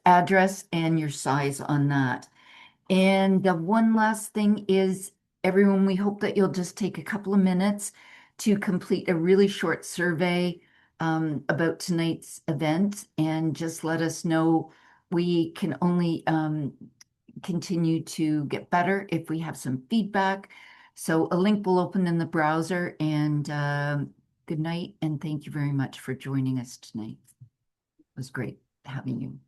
Speaker 1: address and your size on that. And the one last thing is, everyone, we hope that you'll just take a couple of minutes to complete a really short survey about tonight's event and just let us know. We can only continue to get better if we have some feedback. So a link will open in the browser, and good night, and thank you very much for joining us tonight. It was great having you.